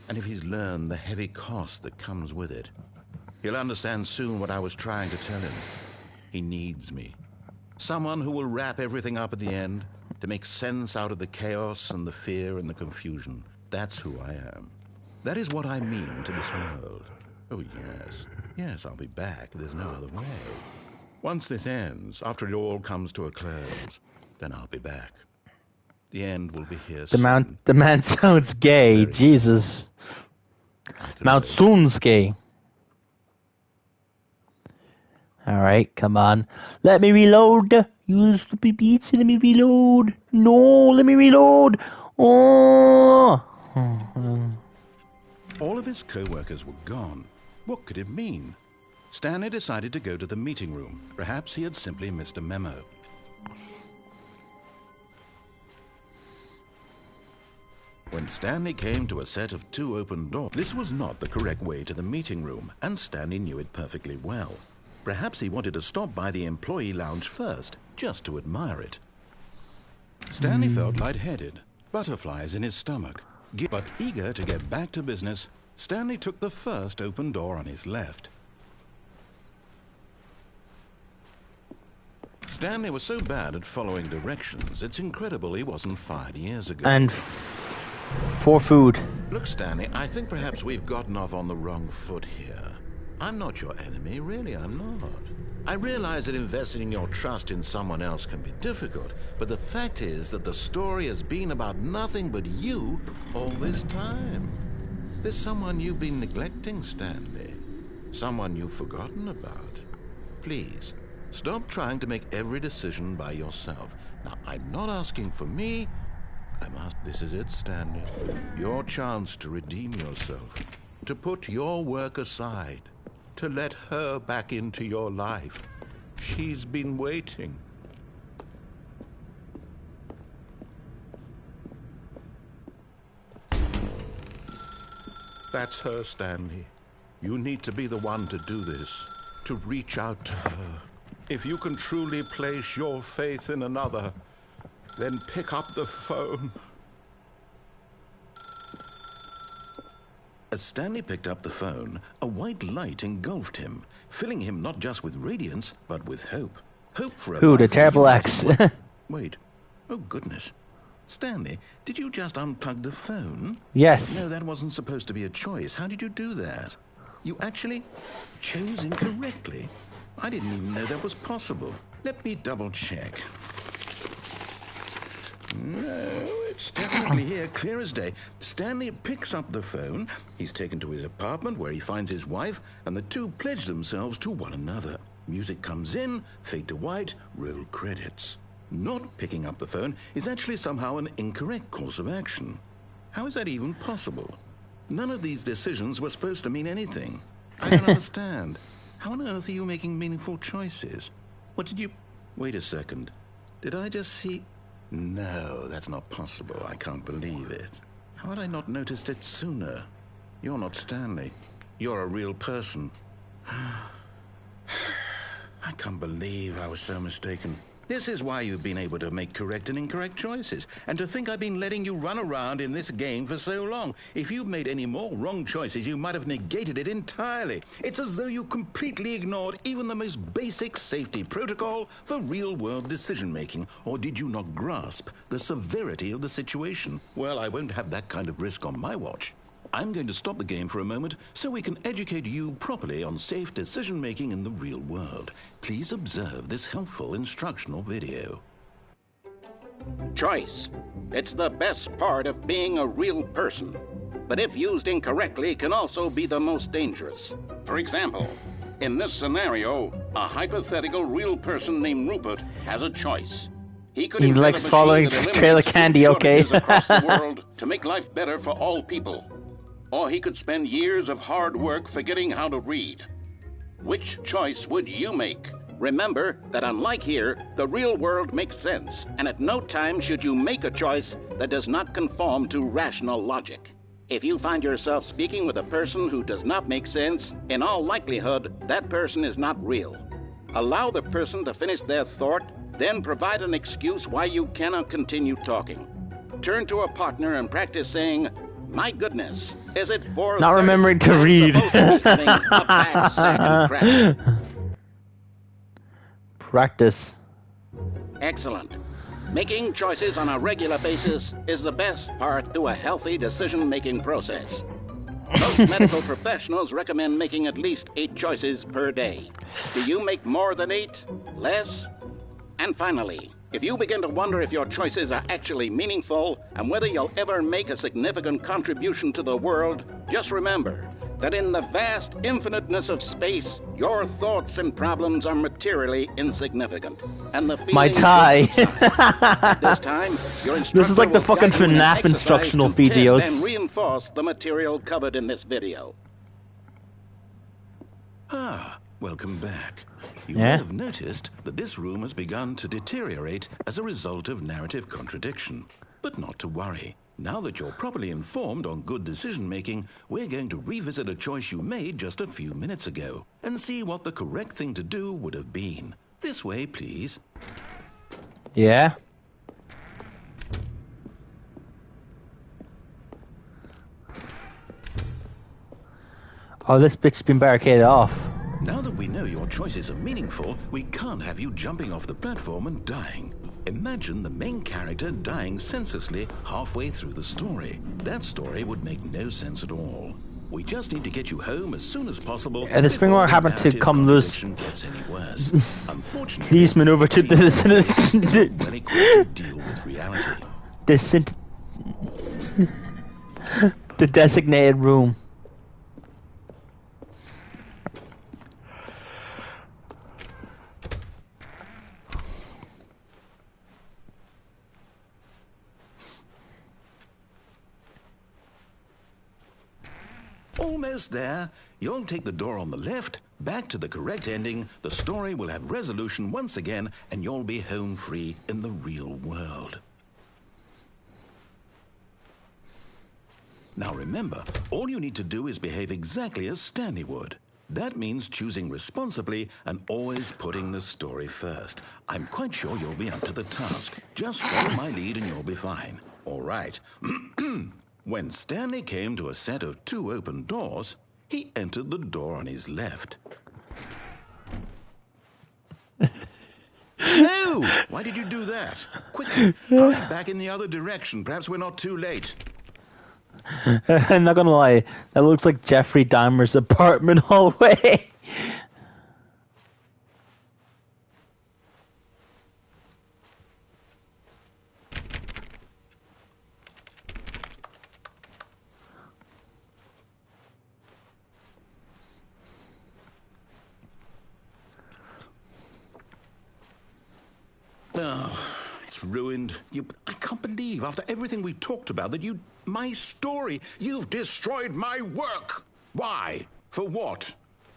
And if he's learned the heavy cost that comes with it. He'll understand soon what I was trying to tell him. He needs me. Someone who will wrap everything up at the end, to make sense out of the chaos and the fear and the confusion. That's who I am. That is what I mean to this world. Oh, yes. Yes, I'll be back. There's no other way. Once this ends, after it all comes to a close, then I'll be back. The end will be here soon. The man sounds gay. Very Jesus. Mount wait. Soon's Alright, come on. Let me reload. You stupid bitch. Let me reload. No, let me reload. Oh. All of his co-workers were gone. What could it mean? Stanley decided to go to the meeting room. Perhaps he had simply missed a memo. When Stanley came to a set of 2 open doors, this was not the correct way to the meeting room, and Stanley knew it perfectly well. Perhaps he wanted to stop by the employee lounge first, just to admire it. Stanley felt lightheaded, butterflies in his stomach. But eager to get back to business, Stanley took the first open door on his left. Stanley was so bad at following directions, it's incredible he wasn't fired years ago. And for food. Look, Stanley, I think perhaps we've gotten off on the wrong foot here. I'm not your enemy, really, I'm not. I realize that investing your trust in someone else can be difficult, but the fact is that the story has been about nothing but you all this time. There's someone you've been neglecting, Stanley. Someone you've forgotten about. Please, stop trying to make every decision by yourself. Now, I'm not asking for me. This is it, Stanley. Your chance to redeem yourself. To put your work aside. To let her back into your life. She's been waiting. That's her, Stanley. You need to be the one to do this. To reach out to her. If you can truly place your faith in another, then pick up the phone. As Stanley picked up the phone, a white light engulfed him, filling him not just with radiance, but with hope. Hope for a Who, the life terrible reunited X? Wait. Oh, goodness. Stanley, did you just unplug the phone? Yes. No, that wasn't supposed to be a choice. How did you do that? You actually chose incorrectly. I didn't even know that was possible. Let me double check. No, it's definitely here, clear as day. Stanley picks up the phone. He's taken to his apartment where he finds his wife, and the two pledge themselves to one another. Music comes in, fade to white, roll credits. Not picking up the phone is actually somehow an incorrect course of action. How is that even possible? None of these decisions were supposed to mean anything. I don't understand. How on earth are you making meaningful choices? What did you... Wait a second. Did I just see... No, that's not possible. I can't believe it. How had I not noticed it sooner? You're not Stanley. You're a real person. I can't believe I was so mistaken. This is why you've been able to make correct and incorrect choices. And to think I've been letting you run around in this game for so long. If you'd made any more wrong choices, you might have negated it entirely. It's as though you completely ignored even the most basic safety protocol for real-world decision-making. Or did you not grasp the severity of the situation? Well, I won't have that kind of risk on my watch. I'm going to stop the game for a moment so we can educate you properly on safe decision-making in the real world. Please observe this helpful instructional video. Choice. It's the best part of being a real person. But if used incorrectly, can also be the most dangerous. For example, in this scenario, a hypothetical real person named Rupert has a choice. He could invent likes a following machine that Trailer eliminates Candy, food okay? shortages across the world to make life better for all people. Or he could spend years of hard work forgetting how to read. Which choice would you make? Remember that unlike here, the real world makes sense, and at no time should you make a choice that does not conform to rational logic. If you find yourself speaking with a person who does not make sense, in all likelihood, that person is not real. Allow the person to finish their thought, then provide an excuse why you cannot continue talking. Turn to a partner and practice saying, "My goodness, is it 4:30? Not remembering to I'm read. supposed to be having a bad sack and crack." Practice. Excellent. Making choices on a regular basis is the best part to a healthy decision-making process. Most medical professionals recommend making at least 8 choices per day. Do you make more than 8? Less? And finally, if you begin to wonder if your choices are actually meaningful and whether you'll ever make a significant contribution to the world, just remember that in the vast infiniteness of space, your thoughts and problems are materially insignificant. And the My feeling tie. should subside. At this time, your instructor This is like the will fucking guide you in an FNAF exercise instructional to test videos. and reinforce the material covered in this video. Ah, welcome back. You Yeah? may have noticed that this room has begun to deteriorate as a result of narrative contradiction. But not to worry. Now that you're properly informed on good decision-making, we're going to revisit a choice you made just a few minutes ago and see what the correct thing to do would have been. This way, please. Yeah? Oh, this bitch's been barricaded off. Now that we know your choices are meaningful, we can't have you jumping off the platform and dying. Imagine the main character dying senselessly halfway through the story. That story would make no sense at all. We just need to get you home as soon as possible. And this thing won't happen to come loose. Gets any worse. Unfortunately, Please maneuver to the well equipped to deal with reality. The designated room. Almost there. You'll take the door on the left, back to the correct ending, the story will have resolution once again, and you'll be home free in the real world. Now remember, all you need to do is behave exactly as Stanley would. That means choosing responsibly and always putting the story first. I'm quite sure you'll be up to the task. Just follow my lead and you'll be fine. All right. When Stanley came to a set of 2 open doors, he entered the door on his left. No! Why did you do that? Quickly, hurry back in the other direction. Perhaps we're not too late. I'm not gonna lie, that looks like Jeffrey Dahmer's apartment hallway. Oh, it's ruined. I can't believe, after everything we talked about, that my story, you've destroyed my work. Why? For what?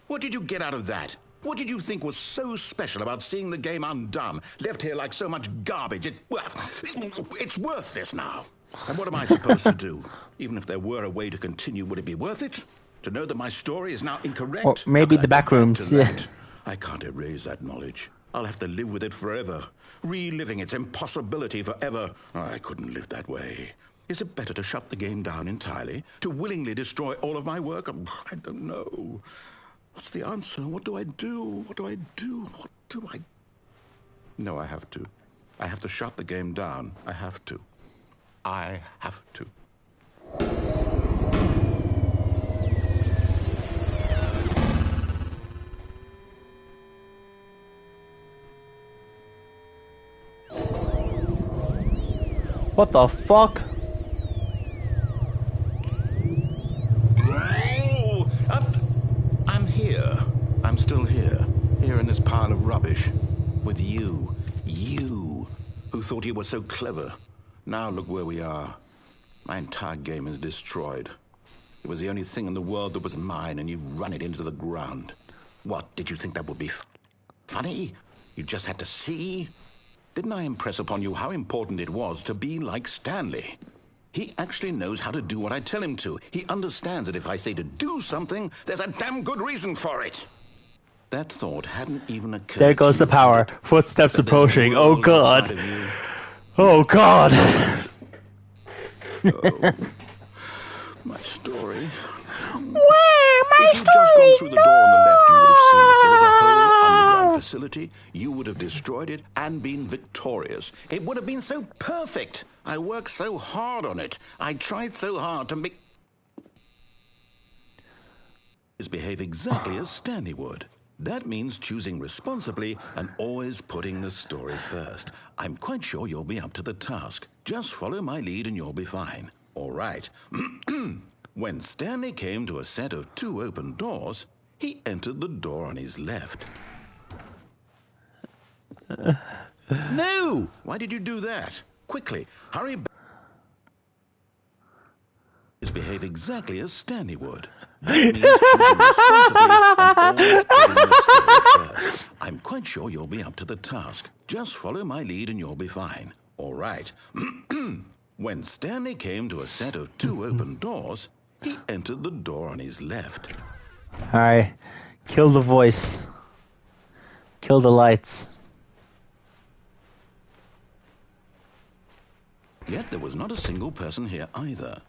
What did you get out of that? What did you think was so special about seeing the game undone, left here like so much garbage? It's worthless now. And what am I supposed to do? Even if there were a way to continue, would it be worth it? To know that my story is now incorrect? Or maybe the back rooms, yeah. I can't erase that knowledge. I'll have to live with it forever, reliving its impossibility forever. I couldn't live that way. Is it better to shut the game down entirely? To willingly destroy all of my work? I don't know. What's the answer? What do I do? What do I do? What do I... No, I have to. I have to shut the game down. I have to. I have to. What the fuck? I'm here. I'm still here. Here in this pile of rubbish. With you. You, who thought you were so clever. Now look where we are. My entire game is destroyed. It was the only thing in the world that was mine, and you've run it into the ground. What, did you think that would be funny? You just had to see? Didn't I impress upon you how important it was to be like Stanley? He actually knows how to do what I tell him to. He understands that if I say to do something, there's a damn good reason for it. That thought hadn't even occurred. There goes the power. Footsteps approaching. Oh god. Oh god. Oh, my story. If you'd just gone through the door on the left, you would have seen it. There was a whole underground facility. You would have destroyed it and been victorious. It would have been so perfect. I worked so hard on it. I tried so hard to make... behave exactly as Stanley would. That means choosing responsibly and always putting the story first. I'm quite sure you'll be up to the task. Just follow my lead and you'll be fine. All right. When Stanley came to a set of 2 open doors, he entered the door on his left. No! Why did you do that? Quickly, hurry back. Behave exactly as Stanley would. That means choosing responsibly and always putting the story first. I'm quite sure you'll be up to the task. Just follow my lead and you'll be fine. All right. When Stanley came to a set of 2 open doors, he entered the door on his left. Alright. Kill the voice. Kill the lights. Yet there was not a single person here either.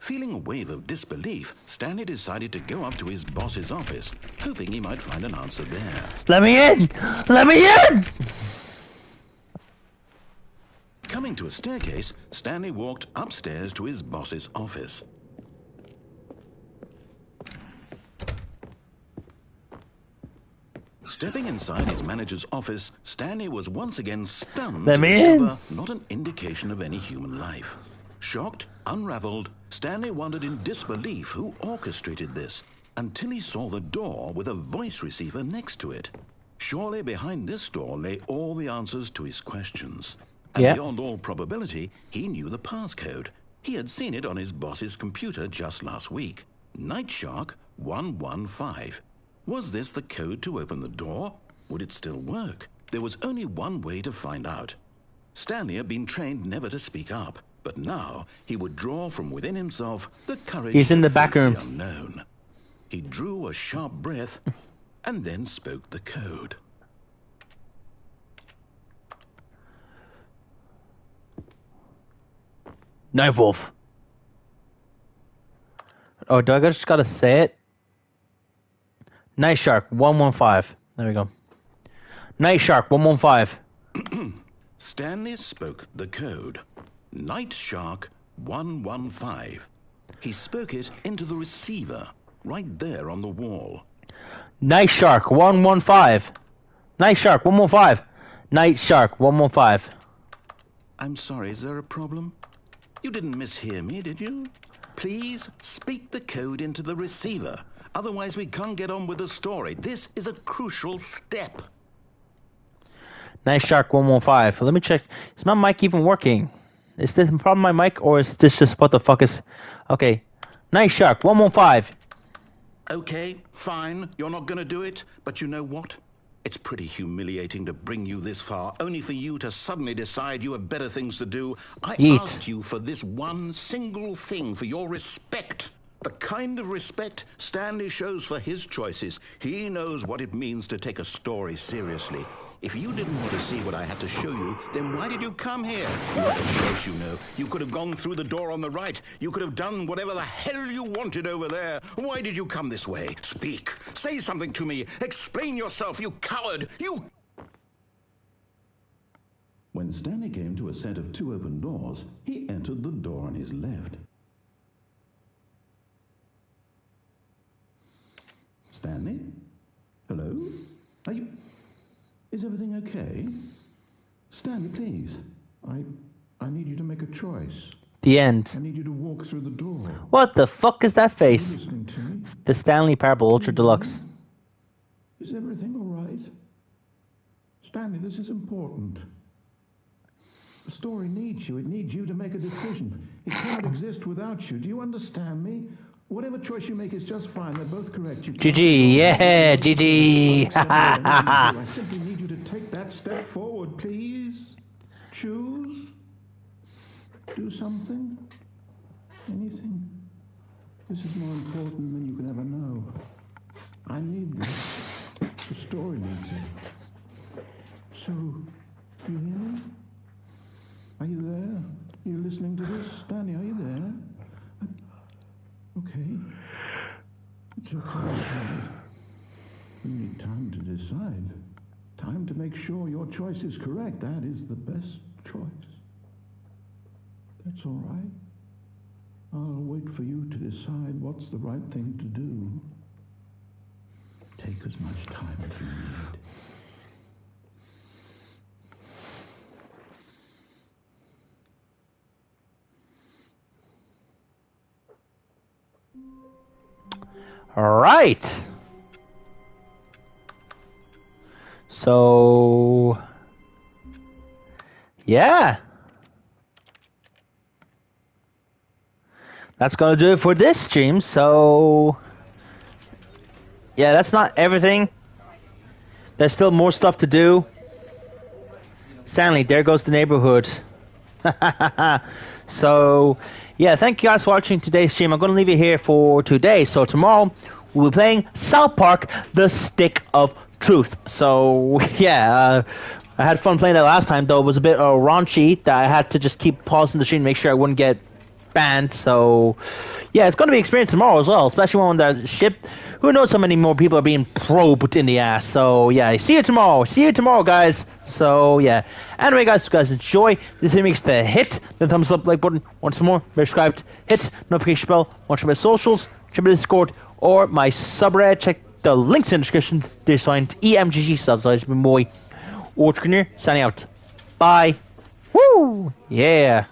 Feeling a wave of disbelief, Stanley decided to go up to his boss's office, hoping he might find an answer there. Let me in! Let me in! Coming to a staircase, Stanley walked upstairs to his boss's office. Stepping inside his manager's office, Stanley was once again stunned Let to me in. discover not an indication of any human life. Shocked, unraveled, Stanley wondered in disbelief who orchestrated this, until he saw the door with a voice receiver next to it. Surely behind this door lay all the answers to his questions. And Yeah. beyond all probability, he knew the passcode. He had seen it on his boss's computer just last week. Nightshark 115. Was this the code to open the door? Would it still work? There was only one way to find out. Stanley had been trained never to speak up, but now he would draw from within himself the courage He's in to the back face room. the unknown. He drew a sharp breath and then spoke the code. Night Wolf. Oh, do I just gotta say it? Night Shark 115. There we go. Night Shark 115. Stanley spoke the code. Night Shark 115. He spoke it into the receiver, right there on the wall. Night Shark 115. Night Shark 115. Night Shark 115. I'm sorry, is there a problem? You didn't mishear me, did you? Please speak the code into the receiver. Otherwise, we can't get on with the story. This is a crucial step. Night Shark 115. Let me check. Is my mic even working? Is this a problem with my mic, or is this just what the fuck is... Okay. Night Shark 115. Okay, fine. You're not going to do it. But you know what? It's pretty humiliating to bring you this far, only for you to suddenly decide you have better things to do. I Yeet. asked you for this one single thing, for your respect. The kind of respect Stanley shows for his choices. He knows what it means to take a story seriously. If you didn't want to see what I had to show you, then why did you come here? You had a choice, you know. You could have gone through the door on the right. You could have done whatever the hell you wanted over there. Why did you come this way? Speak. Say something to me. Explain yourself, you coward. You... When Stanley came to a set of 2 open doors, he entered the door on his left. Stanley? Hello? Are you... Is everything okay? Stanley, please. I need you to make a choice. The end. I need you to walk through the door. What the fuck is that face? Listening to me? The Stanley Parable Ultra Deluxe. Is everything all right? Stanley, this is important. The story needs you. It needs you to make a decision. It cannot exist without you. Do you understand me? Whatever choice you make is just fine. They're both correct. You can't- GG, yeah, GG. I simply need you to take that step forward, please. Choose. Do something. Anything. This is more important than you can ever know. I need this. The story needs it. So, you hear me? Are you there? Are you listening to this? Stanley, are you there? Okay. It's okay. We need time to decide. Time to make sure your choice is correct. That is the best choice. That's all right. I'll wait for you to decide what's the right thing to do. Take as much time as you need. All right. So, yeah. That's going to do it for this stream. So, yeah, that's not everything. There's still more stuff to do. Stanley, there goes the neighborhood. So, yeah, thank you guys for watching today's stream. I'm going to leave it here for today. So tomorrow, we'll be playing South Park, The Stick of Truth. So, yeah, I had fun playing that last time, though. It was a bit raunchy that I had to just keep pausing the stream to make sure I wouldn't get banned. So, yeah, it's going to be experienced tomorrow as well, especially when the ship... Who knows how many more people are being probed in the ass. So, yeah, see you tomorrow. See you tomorrow, guys. So, yeah. Anyway, guys, if you guys enjoy this, make sure to hit the thumbs up, like button once more. Be subscribed. Hit notification bell. Watch my socials. Check my Discord or my subreddit. Check the links in the description to find EMGG subs. I've been boy AuraDragoon signing out. Bye. Woo! Yeah.